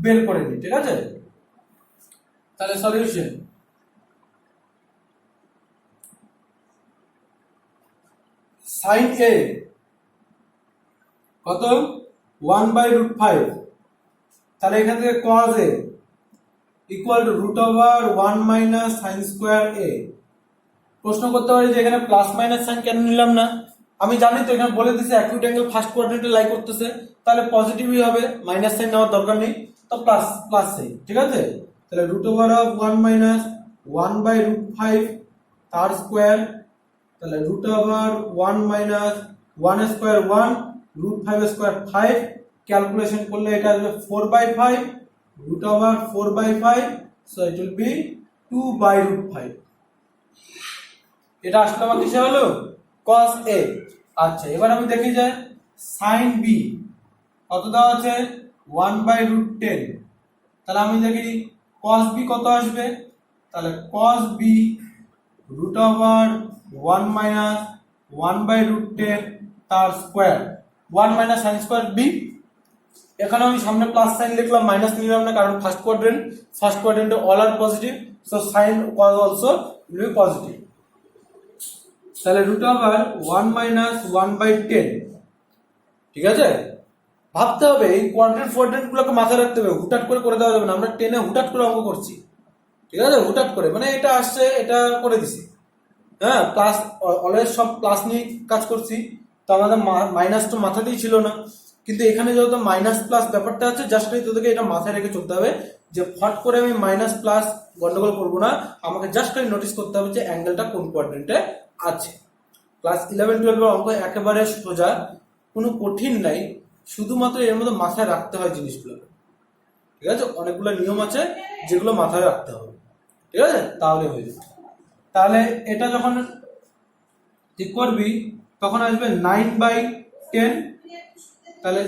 বের করে নিই, ঠিক আছে? তাহলে সলিউশন, সাইন এ কত 1/√5, তাহলে এখান থেকে cos a equal to √1 minus sine square A. প্রশ্ন করতে পারি যে এখানে প্লাস মাইনাস সাইন কেন নিলাম না? আমি জানি তো এখানে বলে দিছে অ্যাকিউট অ্যাঙ্গেল ফার্স্ট কোয়াড্রেন্টে লাই করতেছে, তাহলে পজিটিভই হবে, মাইনাস সাইন নেওয়ার দরকার নেই, তো প্লাস প্লাস সাইন, ঠিক আছে? তাহলে √1 মাইনাস 1/√5 তার স্কোয়ার, তাহলে √1 মাইনাস 1 স্কোয়ার 1, √5 স্কোয়ার 5, ক্যালকুলেশন করলে এটা আসবে 4/5, √4/5, so it will be 2/√5। এটা আসলে আমার কিসে হলো? cos a। আচ্ছা, এবার আমি দেখি যে sin b কত দেওয়া আছে 1/√10, তাহলে আমি দেখি cos b কত আসবে, তাহলে cos b √1 মাইনাস 1/√10 তার square 1 minus sine square b। এখানে আমি সামনে প্লাস সাইন লিখলাম, মাইনাস নিলাম না, কারণ ফার্স্ট কোয়াড্রেন্টে all are positive, so sine cos also will be positive. তাহলে √1 মাইনাস 1/10, ঠিক আছে? ভাবতে হবে এই কোয়াড্রেন্ট গুলোকে মাথায় রাখতে হবে, হুটহাট করে দেওয়া যাবে না। আমরা টেনে হুটহাট করে অঙ্ক করছি, ঠিক আছে? হুটহাট করে মানে এটা আসছে এটা করে দিছি, হ্যাঁ, প্লাস অলওয়েজ সব প্লাস নিয়ে কাজ করছি, তো আমাদের মাইনাস তো মাথাতেই ছিল না। কিন্তু এখানে যেহেতু মাইনাস প্লাস ব্যাপারটা আছে, জাস্ট তোদেরকে এটা মাথায় রেখে চলতে হবে যে ফট করে আমি মাইনাস প্লাস গন্ডগোল করবো না, আমাকে জাস্ট নোটিস করতে হবে যে অ্যাঙ্গেলটা কোন কোয়াড্রেন্টে আছে। ক্লাস 11-12 অঙ্ক একেবারে সোজা, কোনো কঠিন নাই, শুধুমাত্র এর মধ্যে মাথায় রাখতে হয় জিনিসগুলো, ঠিক আছে? অনেকগুলো নিয়ম আছে যেগুলো মাথায় রাখতে হবে, ঠিক আছে? তাহলে হয়ে যাবে। তাহলে এটা যখন ঠিক করবি তখন আসবে 9/10, তাহলে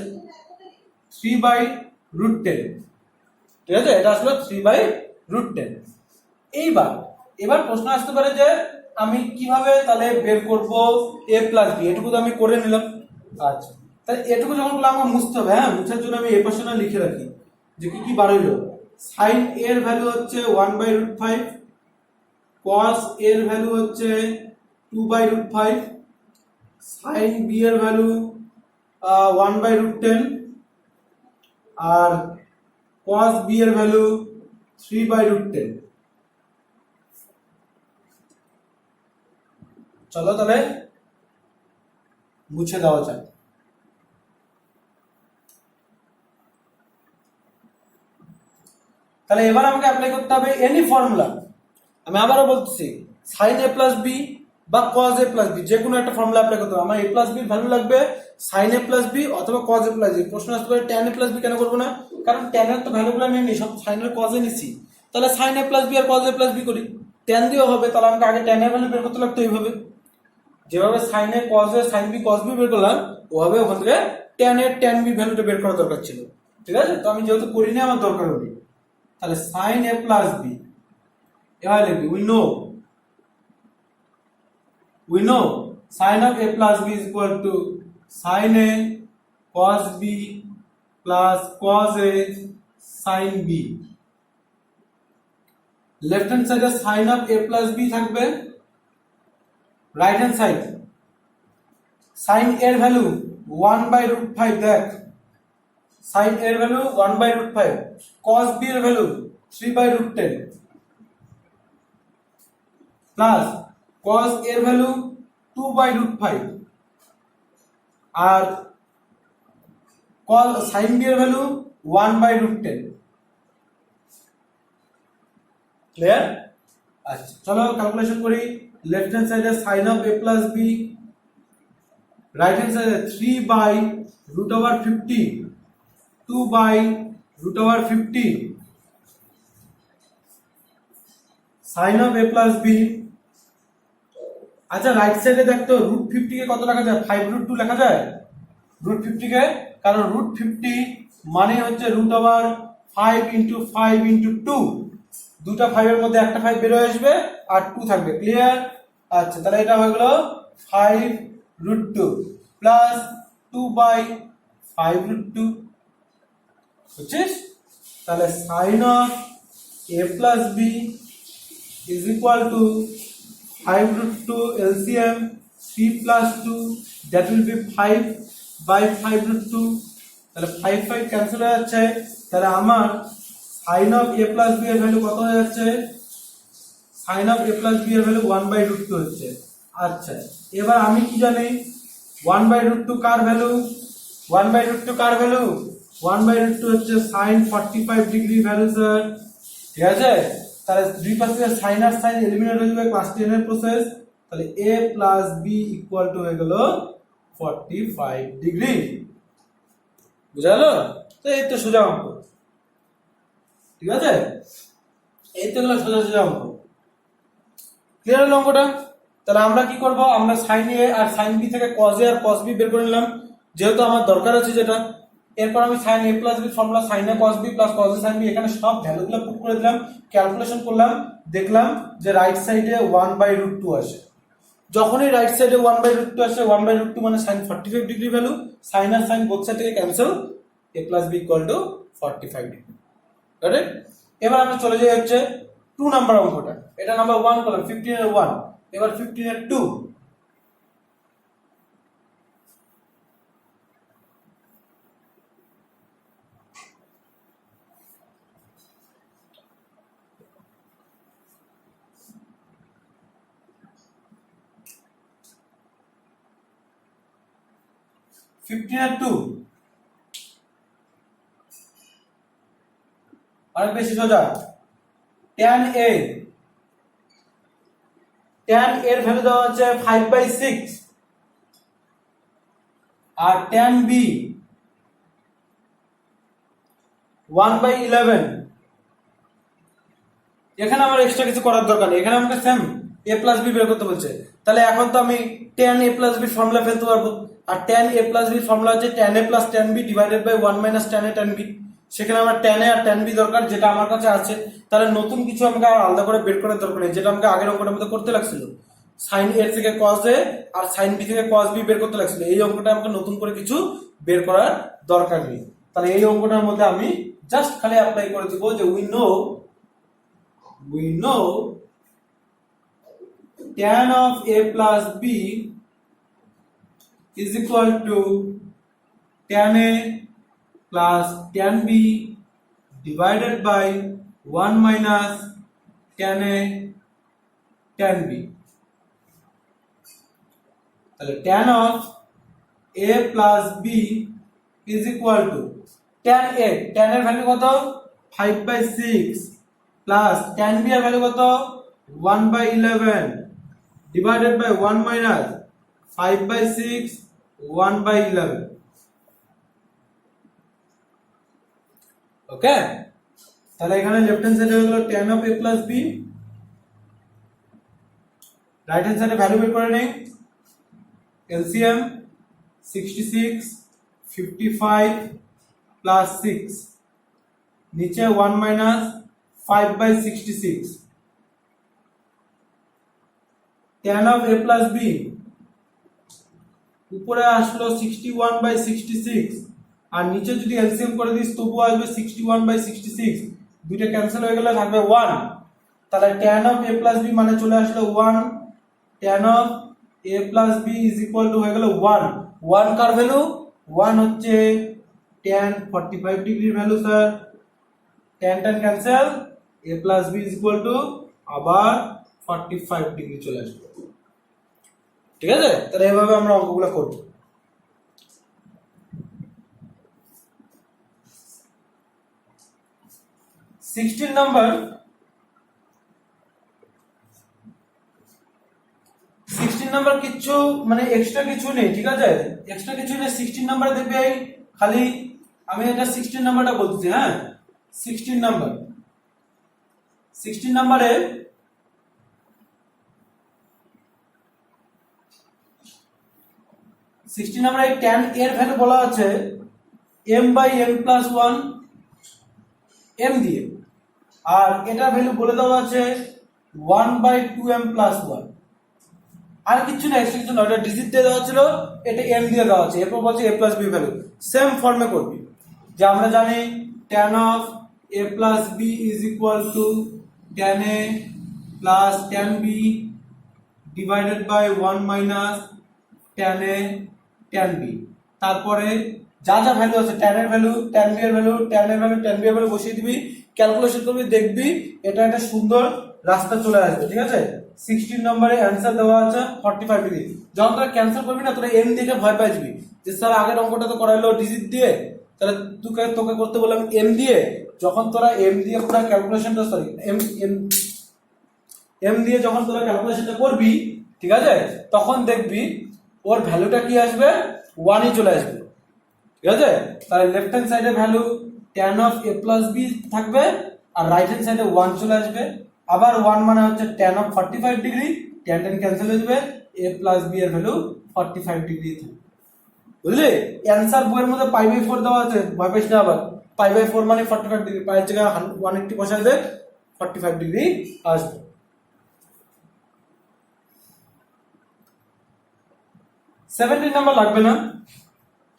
3/√10, ঠিক আছে? এটা আসলে 3/√10। এবার প্রশ্ন আসতে পারে যে আমি কিভাবে তাহলে বের করব a প্লাস বি, এটুকু তো আমি করে নিলাম। আচ্ছা, তাহলে এটুকু যখন করলে আমার মুছতে হবে, হ্যাঁ, মুছার জন্য আমি এই পাশে লিখে রাখি যে কি কি বার হইলো। সাইন এর ভ্যালু হচ্ছে 1/√5, cos এর ভ্যালু হচ্ছে 2/√5, সাইন বি এর ভ্যালু 1/√10, আর cos b এর ভ্যালু 3/√10। চলো তাহলে মুছে দেওয়া যাক। তাহলে এবার আমাকে অ্যাপ্লাই করতে হবে এনি ফর্মুলা। আমি আবারও বলতেছি, সাইন এ প্লাস বি বা কজ এ প্লাস বি, যে কোনো একটা ফর্মুলা অ্যাপ্লাই করতে হবে। আমার এ প্লাস বি ভ্যালু লাগবে সাইন এ প্লাস বি অথবা কজ এ প্লাস বি। প্রশ্ন আসতে পারে ট্যান এ প্লাস বি কেন করবো না? কারণ ট্যান এর তো ভ্যালুগুলো আমি নিই, সব সাইন এর কজে নিছি, তাহলে সাইন এ প্লাস বি আর কজ এ প্লাস বি করি, ট্যান দিয়েও হবে। তাহলে আমাকে আগে ট্যান এর ভ্যালু বের করতে লাগতো এইভাবে, যেভাবে sine A cos A sine B cos B বের করলাম, ওভাবে ওখান থেকে ট্যান এর ট্যান বি ভ্যালুটা বের করা দরকার ছিল, ঠিক আছে? তো আমি যেহেতু করিনি আমার দরকার হবে, তাহলে সাইন এ প্লাস বি এভাবে লিখবি। we know sin of a plus b is equal to sin a cos b plus cos a sin b। Left hand সাইডে sin of a plus b থাকবে, রাইট হ্যান্ড সাইড sin এর ভ্যালু 1/√5, দেখ sin এর ভ্যালু 1/√5, cos b এর ভ্যালু 3/√10 প্লাস cos এর ভ্যালু 2/√5 আর sin b এর ভ্যালু 1/√10। ক্লিয়ার? আচ্ছা, চলো ক্যালকুলেশন করি। লেফট হ্যান্ড সাইডে sin of a plus b, right hand সাইডে 3/√50, 2/√50 sin of a plus b, আচ্ছা রাইট সাইডে দেখতো √50 কে কত লেখা যায়? 5√2 লেখা যায় √50 কে, কারণ √50 মানে হচ্ছে √5 × 5 × 2, দুটা 5 এর মধ্যে একটা 5 বের হয়ে আসবে আর 2 থাকবে। ক্লিয়ার? আচ্ছা তাহলে এটা হয়ে গেল 5√2 প্লাস 2/5√2, বুঝছিস? তাহলে sin of a plus b is equal to 5√2 LCM 3 plus 2, that will be 5/5√2, তাহলে 5 ক্যান্সেল হয়ে যাচ্ছে। তাহলে আমার sin of a plus b এর ভ্যালু কত হয়ে যাচ্ছে? sin of a plus b এর ভ্যালু 1/√2 হচ্ছে। আচ্ছা এবার আমি কি জানি 1/√2 কার ভ্যালু? 1/√2 কার ভ্যালু? 1/√2 হচ্ছে sin 45 ডিগ্রি ভ্যালু স্যার। ঠিক আছে, তাহলে দুই পাশে sin আর sin এলিমিনেট হয়ে যাবে, ক্লাস 10 এর প্রসেস। তাহলে a plus b equal to হয়ে গেল 45 ডিগ্রি। বুঝালো? তো এই তো সোজা অঙ্ক। ঠিক আছে, এই তো হলো সোজা সোজা অঙ্ক। ক্লিয়ার হলো অঙ্কটা? তাহলে আমরা কি করব? আমরা sin a R sin b থেকে cos a R cos b বের করে নিলাম, যেহেতু আমার দরকার আছে যেটা। এরপর আমি sin a plus b formula sin a cos b plus cos a sin b এখানে সব ভ্যালুগুলো পুট করে দিলাম, ক্যালকুলেশন করলাম, দেখলাম যে রাইট সাইডে 1/√2 আসে। যখনই রাইট সাইডে 1/√2 আসে, 1/√2 মানে sin 45 ডিগ্রি ভ্যালু, sin আর sin বোথ সাইড থেকে cancel, a plus b equal to 45 degree. Correct? এবার আমরা চলে যাই হচ্ছে 2 নাম্বার অঙ্কটা। এটা নাম্বার 1 করলাম, 15 এর 1। এবার 15 এর 2। অনেক বেশি সোজা। tan এর ভ্যালু দেওয়া হচ্ছে 5/6 আর tan b 1/11। এখানে আমার এক্সট্রা কিছু করার দরকার নেই, এখানে আমাকে সেম a plus b বের করতে বলছে। তাহলে এখন তো আমি tan a plus b formula ফেলতে পারবো, আর tan a plus b formula হচ্ছে tan a plus tan b divided by 1 minus tan a tan b। সেখানে আমার tan a R tan b দরকার, যেটা আমার কাছে আছে। তাহলে নতুন কিছু আমাকে আর আলাদা করে বের করার দরকার নেই, যেটা আমাকে আগের অঙ্কটার মধ্যে করতে লাগছিল। sin a থেকে cos a R sin b থেকে cos b বের করতে লাগছিল। এই অঙ্কটা আমাকে নতুন করে কিছু বের করার দরকার নেই। তাহলে এই অঙ্কটার মধ্যে আমি জাস্ট খালি অ্যাপ্লাই করে দিব যে we know tan of a plus b is equal to tan a plus tan b divided by 1 minus tan a tan b। তাহলে tan of a plus b is equal to tan এর ভ্যালু কত? 5/6 প্লাস tan b এর ভ্যালু কত? 1/11 ডিভাইডেড বাই 1 মাইনাস 5/6 1/11। ওকে, তাহলে এখানে লেফট হ্যান্ড সাইডে হয়ে গেল tan of a plus b, right hand সাইডে ভ্যালু বের করে নেই। LCM 66 55 প্লাস 6, নিচে 1 minus 5/66। tan of a plus b উপরে আসলো 61/66 আর নিচে যদি এলসিএম করে দিস তবুও আসবে 61/66, দুইটা ক্যান্সেল হয়ে গেলে থাকবে 1। তাহলে tan of a plus b মানে চলে আসলো 1। tan of a plus b is equal to হয়ে গেল 1। 1 কার ভ্যালু? 1 হচ্ছে tan 45 ডিগ্রির value sir. tan cancel, a plus b is equal to আবার 45 ডিগ্রি চলে আসবে। ঠিক আছে, তাহলে এভাবে আমরা অঙ্কগুলো করব। 16 নাম্বার কিছু মানে এক্সট্রা কিছু নেই। ঠিক আছে, এক্সট্রা কিছু নেই। 16 নাম্বারে দেখবে খালি আমি এটা 16 নাম্বারটা বলছি। হ্যাঁ, 16 নাম্বারে 16 নাম্বার এই tan এর ভ্যালু বলা আছে m/m+1 m দিয়ে, আর এটার ভ্যালু বলে দেওয়া আছে 1/2m+1। আর কিছু না, কিছু না, এটা ডিজিট দিয়ে দেওয়া ছিল, এটা m দিয়ে দেওয়া আছে। এরপর বলছে a + b ভ্যালু সেম ফর্মে করবি, যে আমরা জানি tan of a + b = tan a plus tan b divided by 1 minus tan a tan b। তারপরে যা যা ভ্যালু আছে, tan এর ভ্যালু, tan b এর ভ্যালু, tan এর ভ্যালু, tan b এর ভ্যালু বসিয়ে দিবি, ক্যালকুলেশন করবি, দেখবি এটা একটা সুন্দর রাস্তা চলে আসবে। ঠিক আছে, 16 নম্বরে অ্যানসার দেওয়া আছে 45 ডিগ্রি। যখন তোরা ক্যান্সেল করবি না, তোরা এম দেখে ভয় পাই যাবি যে স্যার আগের অঙ্কটা তো করাইলো ডিজিট দিয়ে, তাহলে তোকে করতে বললাম এম দিয়ে। যখন তোরা এম দিয়ে পুরো ক্যালকুলেশনটা, সরি এম দিয়ে যখন তোরা ক্যালকুলেশনটা করবি, ঠিক আছে, তখন দেখবি ওর ভ্যালুটা কি আসবে, 1ই চলে আসবে। ঠিক আছে, তাহলে লেফট হ্যান্ড সাইডে value tan of a + b থাকবে, আর রাইট হ্যান্ড সাইডে 1 চলে আসবে। আবার 1 মানে হচ্ছে tan of 45 degree, tan cancel হয়ে যাবে, a + b এর ভ্যালু 45 ডিগ্রি থাকবে। বুঝলি, অ্যানসার বইয়ের মধ্যে π/4 দেওয়া আছে, ভয় পাইস না আবার। π/4 মানে 45 ডিগ্রি, পায়ের জায়গায় 180 বসাই দে, 45 ডিগ্রি আসবে। 17 নাম্বার লাগবে না,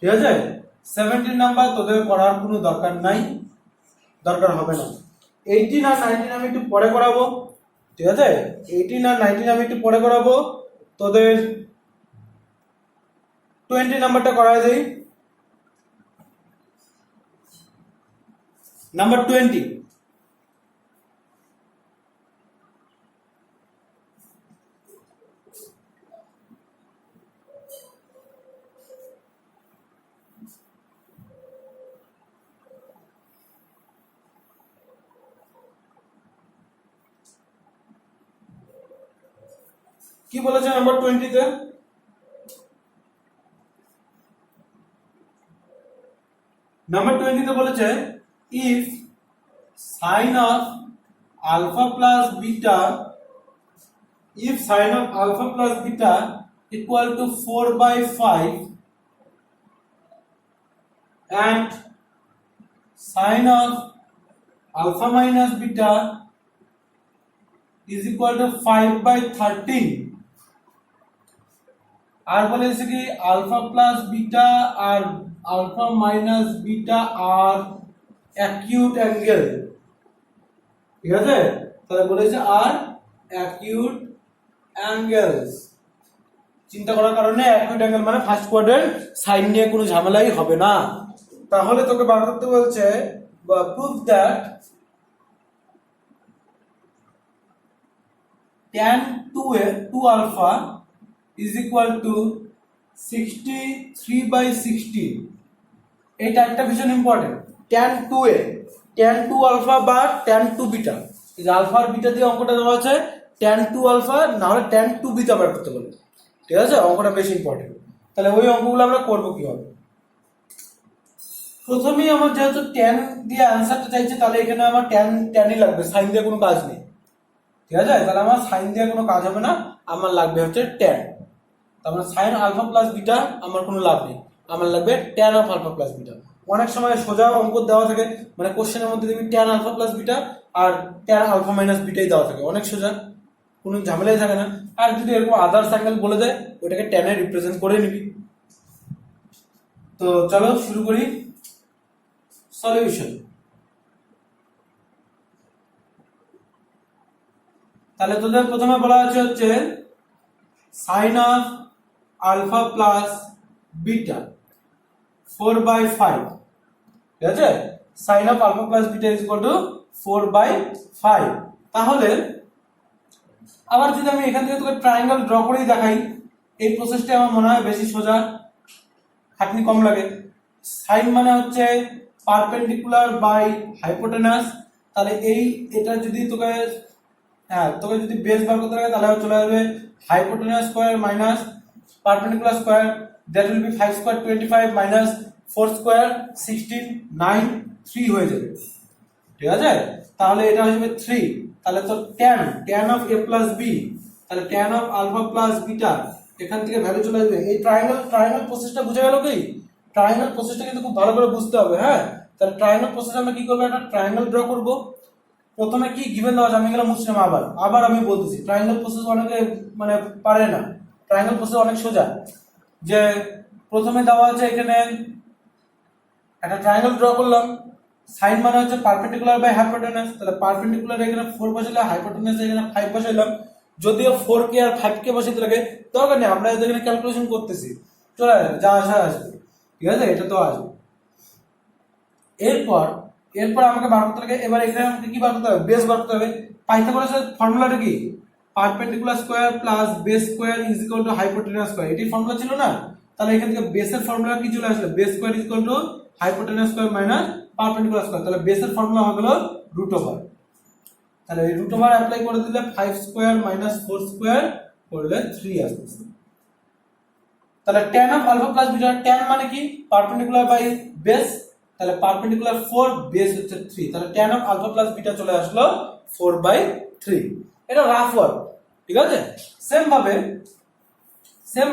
ঠিক আছে, 17 নাম্বার তোদের করার কোনো দরকার নাই, দরকার হবে না। 18 আর 19 আমি একটু পরে করাবো, ঠিক আছে, 18 আর 19 আমি একটু পরে করাবো। তোদের 20 নাম্বারটা করাই দেই। নাম্বার 20, কি বলেছে নাম্বার 20 তে? নাম্বার 20 তে বলেছে if sin of alpha plus beta, if sin of alpha plus beta equal to 4/5 and sin of alpha minus beta is equal to 5/13, আর বলেছে কি আলফা প্লাস বিটা আর আলফা মাইনাস বিটা আর অ্যাকিউট অ্যাঙ্গেল। ঠিক আছে, তাহলে বলেছে আর অ্যাকিউট অ্যাঙ্গেলস। চিন্তা করার কারণে অ্যাকিউট অ্যাঙ্গেল মানে ফার্স্ট কোয়াড্রেন্ট, সাইন নিয়ে কোনো ঝামেলাই হবে না। তাহলে তোকে বার করতে বলছে prove that tan 2 alpha is equal to 63/16। এটা একটা ভীষণ ইম্পর্টেন্ট, tan 2 alpha বা tan 2 বিটা, এই যে আলফা আর বিটা দিয়ে অঙ্কটা দেওয়া আছে, tan 2 alpha না হলে tan 2 বিটা বার করতে বলে। ঠিক আছে, অঙ্কটা বেশি ইম্পর্টেন্ট। তাহলে ওই অঙ্কগুলো আমরা করবো কিভাবে? প্রথমেই আমার যেহেতু tan দিয়ে অ্যান্সারটা চাইছে, তাহলে এখানে আমার tanই লাগবে, সাইন দিয়ে কোনো কাজ নেই। ঠিক আছে, তাহলে আমার সাইন দিয়ে কোনো কাজ হবে না, আমার লাগবে হচ্ছে tan। তার মানে সাইন আলফা প্লাস বিটা আমার কোনো লাভ নেই, আমার লাগবে tan of alpha plus beta. অনেক সময় সোজা অঙ্ক দেওয়া থাকে, মানে কোশ্চেনের মধ্যে দেখবি tan আলফা প্লাস বিটা আর tan আলফা মাইনাস বিটাই দেওয়া থাকে, অনেক সোজা, কোনো ঝামেলাই থাকে না। আর যদি এরকম আদার্স অ্যাঙ্গেল বলে দেয়, ওটাকে tan এ রিপ্রেজেন্ট করে নিবি। তো চলো শুরু করি সলিউশন। তাহলে তোদের প্রথমে বলা আছে হচ্ছে sine of alpha plus beta 4/5। ঠিক আছে, sine of alpha plus beta is equal to 4/5। তাহলে আবার যদি আমি এখান থেকে তোকে ট্রায়াঙ্গেল ড্র করেই দেখাই, এই প্রসেসটা আমার মনে হয় বেশি সোজা, খাটনি কম লাগে। সাইন মানে হচ্ছে পারপেন্ডিকুলার বাই হাইপোটেনাস। তাহলে এটা যদি তোকে যদি বেস বার করতে লাগে, তাহলে চলে আসবে hypotenuse square minus perpendicular square, that will B 5 square 25 minus 4 square 16 9 3 হয়ে যাবে। ঠিক আছে, তাহলে এটা হয়ে যাবে 3। তাহলে তো tan of a plus b, তাহলে tan of alpha plus beta এখান থেকে ভ্যালু চলে আসবে। এই ট্রায়াঙ্গেল প্রসেসটা বুঝে গেল কি? ট্রায়াঙ্গেল প্রসেসটা কিন্তু খুব ভালো করে বুঝতে হবে, হ্যাঁ। তাহলে ট্রায়াঙ্গেল প্রসেস আমরা কি করবো, একটা ট্রায়াঙ্গেল ড্র করব। প্রথমে কি গিভেন দেওয়া আছে, আমি গেলাম মুসলিম, আবার আমি বলতেছি ট্রায়াঙ্গেল প্রসেস অনেকে মানে পারে না। ট্রায়াঙ্গেল প্রসেস অনেক সোজা। যে প্রথমে দেওয়া আছে এখানে একটা ট্রায়াঙ্গেল ড্র করলাম, সাইন মানে হচ্ছে পারপেন্ডিকুলার বাই হাইপোটেনাস, তাহলে পারপেন্ডিকুলার এখানে 4 বসাইলে, হাইপোটেনাস এখানে 5 বসাইলাম। যদিও 4 কে আর 5 কে বসাইতে লাগে দরকার নেই, আমরা এখানে ক্যালকুলেশন করতেছি, চলে আসবে, যা আসা আসবে, ঠিক আছে, এটা তো আসবে। এরপর আমাকে বার করতে লাগে, এবার এখানে আমাকে কি বার করতে হবে, বেস বার করতে হবে। পাইথাগোরাসের ফর্মুলাটা কি, perpendicular square plus base square is equal two hypotenuse square, এটি ফর্মুলা ছিল না? তাহলে এখান থেকে বেসের ফর্মুলা কি চলে আসলো, base square is equal two hypotenuse square minus perpendicular square, তাহলে বেসের ফর্মুলা হয়ে গেল রুট ওভার। তাহলে এই রুট ওভার অ্যাপ্লাই করে দিলে 5 স্কয়ার মাইনাস 4 স্কয়ার করলে 3 আসছে। তাহলে tan of alpha plus beta, tan মানে কি পারপেন্ডিকুলার বাই বেস, তাহলে পারপেন্ডিকুলার 4 বেস হচ্ছে 3, তাহলে tan of alpha plus beta চলে আসলো 4/3। এটা রাফ ওয়ার্ক, ঠিক আছে। সেম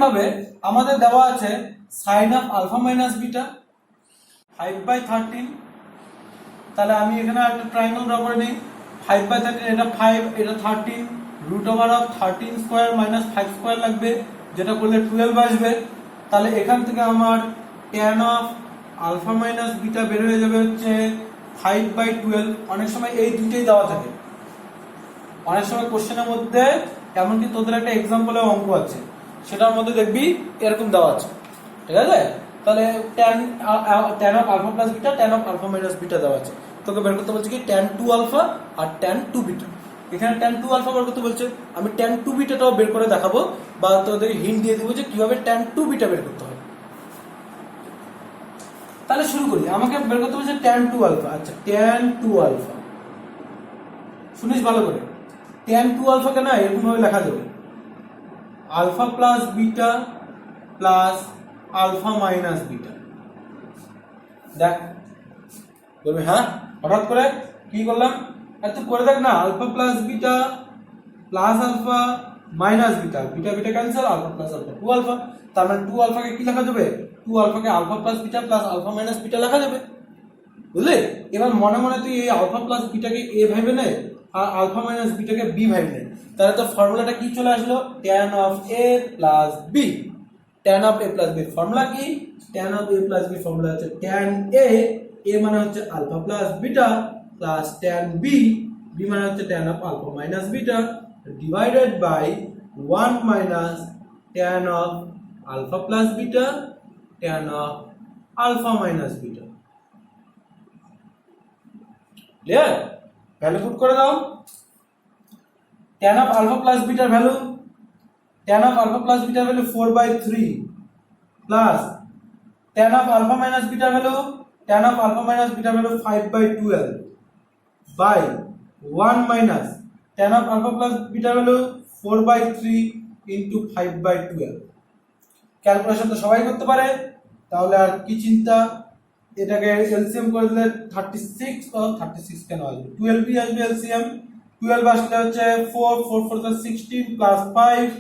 ভাবে আমাদের দেওয়া আছে sin of alpha minus beta 5/13, তাহলে আমি এখানে একটা ট্রায়াঙ্গেল ড্র করে নিই। 5/13, এটা 5, এটা 13, root over of 13 square minus 5 square লাগবে, যেটা করলে 12 আসবে। তাহলে এখান থেকে আমার tan of alpha minus beta বের হয়ে যাবে হচ্ছে 5/12। অনেক সময় এই দুটোই দেওয়া থাকে, অনেক সময় কোশ্চেনের মধ্যে, এমনকি তোদের একটা এক্সাম্পলের অঙ্ক আছে, সেটার মধ্যে দেখবি এরকম দেওয়া আছে, ঠিক আছে। তাহলে tan of alpha plus beta, tan of alpha minus beta দেওয়া আছে, তোকে বের করতে বলছে কি tan 2 আলফা আর tan 2 বিটা। এখানে tan 2 আলফা বের করতে বলছে, আমি tan 2 বিটাটাও বের করে দেখাবো, বা তোদের হিন্ট দিয়ে দিব যে কিভাবে tan 2 বিটা বের করতে হয়। তাহলে শুরু করি, আমাকে বের করতে বলছে tan 2 আলফা। আচ্ছা, tan 2 আলফা শুনিস ভালো করে, tan 2 আলফাকে না এরকম ভাবে লেখা যাবে, alpha plus beta plus alpha minus beta. দেখ বলবি হ্যাঁ হঠাৎ করে কি করলাম, এত করে দেখ না, alpha plus beta plus alpha minus beta, beta beta cancel, alpha plus alpha 2 alpha, তার মানে 2 আলফাকে কি লেখা যাবে, 2 আলফাকে alpha plus beta plus alpha minus beta লেখা যাবে, বুঝলে। এবার মনে মনে তুই এই আলফা প্লাস বিটাকে এ ভাবে নে আর আলফা মাইনাস বিটাকে বি ভাবে নে, তাহলে তো ফর্মুলাটা কি চলে আসলো, tan of a plus B. tan of a plus B formula কি, tan of a plus B formula হচ্ছে tan a মানে হচ্ছে alpha plus beta plus tan b মানে হচ্ছে tan of alpha minus beta divided by 1 minus tan of alpha plus beta tan of alpha minus beta. Clear? Value put করে দাও। tan অফ আলফা প্লাস বিটার value, tan of alpha plus বিটার value 4/3 plus tan of alpha minus বিটার value, tan of alpha minus বিটার value 5/12 by 1 minus tan of alpha plus বিটার ভ্যালু 4/3 ইনটু 5/12। ক্যালকুলেশন তো সবাই করতে পারে, তাহলে আর কি চিন্তা। এটাকে এলসিএম করে দিলে 36, ও 36 কেন আসবে, 12 বি আসবে এলসিএম। 12 আসলে হচ্ছে 4 4 4 16 প্লাস 5,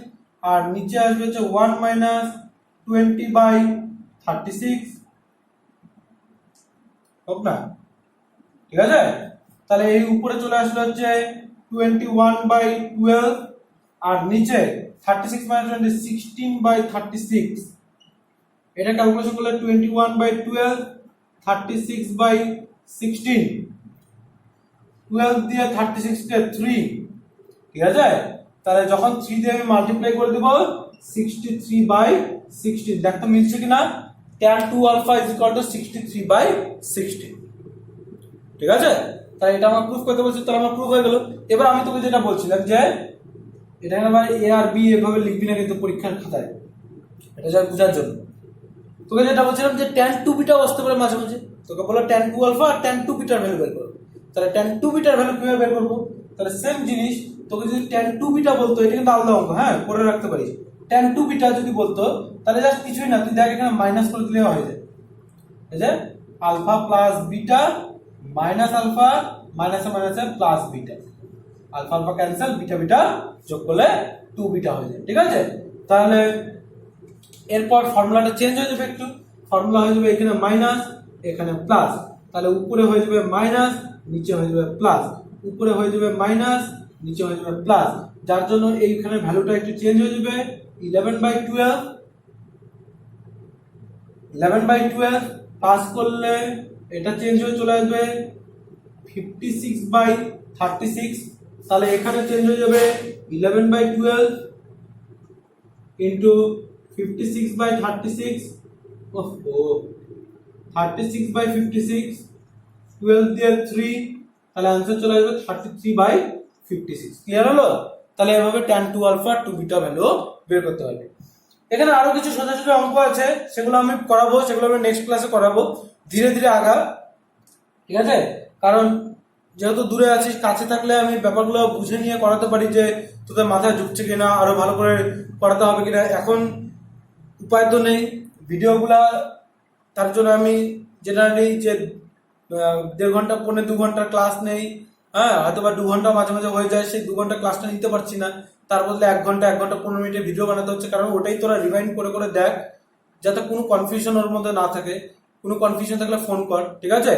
আর নিচে আসবে হচ্ছে 1 মাইনাস 20/36, হোক না, ঠিক আছে। তাহলে এই উপরে চলে আসলে হচ্ছে 21/12, আর নিচে 36 মাইনাস 20 16/36। এটা ক্যালকুলেশন করলে 21/12 36/16, 12 দিয়ে 36 কে 3, ঠিক আছে। তাহলে যখন 3 দিয়ে আমি মাল্টিপ্লাই করে দেব 63/16, দেখতে মিলছে কিনা, tan 2 alpha is equal to 63/16, ঠিক আছে। তাই এটা আমার প্রুফ করতে বলছি, তাহলে আমার প্রুফ হয়ে গেল। এবার আমি তোকে যেটা বলছিলাম যে এটা আবার এ আর বি এভাবে লিখবি না কিন্তু পরীক্ষার খাতায়, এটা যা বোঝার জন্য। তোকে যেটা বলছিলাম যে tan 2 বিটাও আসতে পারে মাঝে মাঝে, তোকে বলো tan 2 আলফা আর tan 2 বিটার ভ্যালু বের করো, তাহলে tan 2 বিটার ভ্যালু কিভাবে বের করবো, তাহলে সেম জিনিস, তোকে যদি tan 2 বিটা বলতো, এটা কিন্তু আলাদা অঙ্ক, হ্যাঁ করে রাখতে পারিস। tan 2 বিটা যদি বলতো তাহলে জাস্ট কিছুই না, তুই দেখ এখানে মাইনাস করে দিলে হয়ে যায়, এই যে alpha plus beta minus alpha মাইনাসে মাইনাসে plus beta, alpha alpha cancel, beta beta যোগ করলে 2 বিটা হয়ে যায়, ঠিক আছে। তাহলে এরপর ফর্মুলাটা চেঞ্জ হয়ে যাবে একটু, ফর্মুলা হয়ে যাবে এখানে মাইনাস এখানে প্লাস, তাহলে উপরে হয়ে যাবে মাইনাস নিচে হয়ে যাবে প্লাস, উপরে হয়ে যাবে মাইনাস নিচে হয়ে যাবে প্লাস, যার জন্য এইখানে ভ্যালুটা একটু চেঞ্জ হয়ে যাবে 11/12 11/12 পাস করলে এটা চেঞ্জ হয়ে চলে আসবে 56/36, তাহলে এখানে চেঞ্জ হয়ে যাবে 11/12 ইন্টু 56/36, 36/56, 12 দিয়ে 3, তাহলে आंसर চলে আসবে 33/56। ক্লিয়ার হলো? তাহলে এভাবে tan 2 আলফা 2 বিটা ভ্যালু বের করতে হবে। এখানে আরো কিছু সোজাসুজি অঙ্ক আছে, সেগুলো আমি করাবো, সেগুলো আমি নেক্সট ক্লাসে করাবো, ধীরে ধীরে আগা, ঠিক আছে? কারণ যেহেতু দূরে আছিস, কাছে থাকলে আমি ব্যাপারগুলো বুঝে নিয়ে করাতে পারি যে তোদের মাথায় ঢুকছে কিনা, আরো ভালো করে করাতে হবে কিনা। এখন উপায় তো নেই, ভিডিওগুলা, তার জন্য আমি জেনারেলি যে 1.5 ঘন্টা 2 ঘন্টার ক্লাস নেই, হ্যাঁ, হয়তো বা 2 ঘন্টা মাঝে মাঝে হয়ে যায়, সেই 2 ঘন্টা ক্লাসটা নিতে পারছি না, তার বদলে 1 ঘন্টা 15 মিনিটের ভিডিও বানাতে হচ্ছে, কারণ ওটাই তোরা রিভাইন্ড করে করে দেখ, যাতে কোনো কনফিউশন ওর মধ্যে না থাকে। কোনো কনফিউশন থাকলে ফোন কর, ঠিক আছে?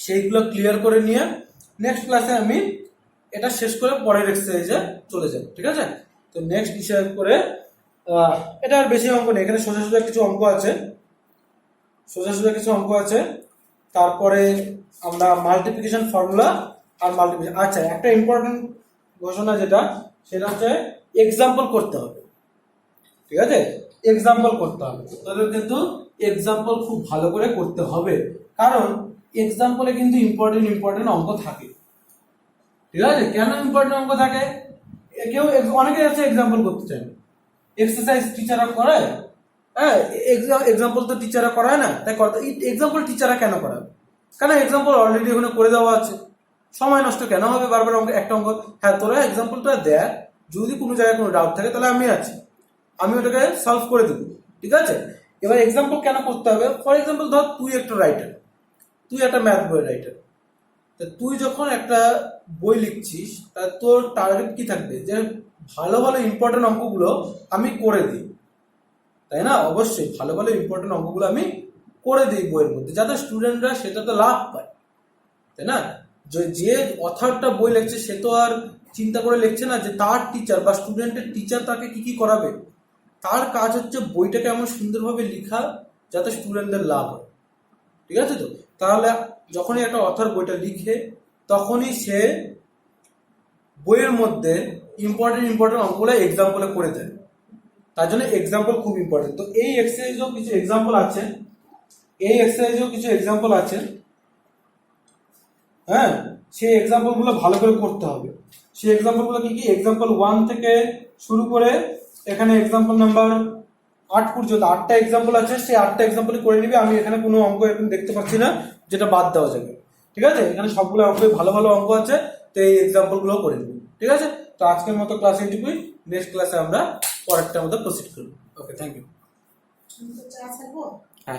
সেইগুলো ক্লিয়ার করে নিয়ে নেক্সট ক্লাসে আমি এটা শেষ করে পরের এক্সারসাইজে চলে যাব, ঠিক আছে? তো নেক্সট বিষয় করে এটা আর বেশি অঙ্ক নেই, এখানে সোজা সোজা কিছু অঙ্ক আছে, তারপরে আমরা মাল্টিপ্লিকেশন ফর্মুলা আর মাল্টিপ্লিকেশন। আচ্ছা, একটা ইম্পর্টেন্ট ঘোষণা যেটা, সেটা হচ্ছে এক্সাম্পল করতে হবে, ঠিক আছে? এক্সাম্পল করতে হবে, তাদের কিন্তু এক্সাম্পল খুব ভালো করে করতে হবে, কারণ এক্সাম্পলে কিন্তু ইম্পর্টেন্ট অঙ্ক থাকে, ঠিক আছে? কেন ইম্পর্টেন্ট অঙ্ক থাকে? কেউ অনেকে আছে এক্সাম্পল করতে চায় না, এক্সারসাইজ টিচাররা করায়, হ্যাঁ, এক্সাম্পল তো টিচাররা করায় না, তাই এক্সাম্পল টিচাররা কেন করাবে? কারণ এক্সাম্পল অলরেডি ওখানে করে দেওয়া আছে, সময় নষ্ট কেন হবে বারবার অঙ্ক, একটা অঙ্ক। হ্যাঁ, তোরা এক্সাম্পলটা দেখ, যদি কোনো জায়গায় কোনো ডাউট থাকে তাহলে আমি আছি, আমি ওটাকে সলভ করে দেবো, ঠিক আছে? এবার এক্সাম্পল কেন করতে হবে? ফর এক্সাম্পল ধর তুই একটা রাইটার, তুই একটা ম্যাথ বই রাইটার, তুই যখন একটা বই লিখছিস, তা তোর টার্গেট কি থাকবে? যে ভালো ভালো ইম্পর্টেন্ট অঙ্কগুলো আমি করে দিই, তাই না? অবশ্যই ভালো ভালো ইম্পর্টেন্ট অঙ্কগুলো আমি করে দিই বইয়ের মধ্যে, যাতে স্টুডেন্টরা সেটাতে লাভ পায়, তাই না? যে অথরটা বই লিখছে সে তো আর চিন্তা করে লিখছে না যে তার টিচার বা স্টুডেন্টের টিচার তাকে কি কি করাবে। তার কাজ হচ্ছে বইটাকে এমন সুন্দরভাবে লেখা যাতে স্টুডেন্টদের লাভ হয়, ঠিক আছে? তো তাহলে যখনই একটা অথর বইটা লিখে, তখনই সে বইয়ের মধ্যে ইম্পর্টেন্ট অঙ্কগুলো এক্সাম্পলে করে দেয়, তার জন্য এক্সাম্পল খুব ইম্পর্টেন্ট। তো এই এক্সারসাইজেও কিছু এক্সাম্পল আছে, হ্যাঁ, সেই এক্সাম্পল গুলো ভালো করে করতে হবে। সেই এক্সাম্পল গুলো কি কি? এক্সাম্পল 1 থেকে শুরু করে এখানে এক্সাম্পল নাম্বার 8 পর্যন্ত 8টা এক্সাম্পল আছে, সেই 8টা এক্সাম্পল করে নিবি। আমি এখানে কোনো অঙ্ক এখন দেখতে পাচ্ছি না যেটা বাদ দেওয়া যাবে, ঠিক আছে? এখানে সবগুলো অঙ্ক, ভালো ভালো অঙ্ক আছে, তো এই এক্সাম্পল গুলো করে নিবি, ঠিক আছে? তো আজকের মতো ক্লাস এইটুকুই, নেক্সট ক্লাসে আমরা পরেরটার মধ্যে প্রসিড করবো। ওকে, থ্যাংক ইউ। হ্যাঁ।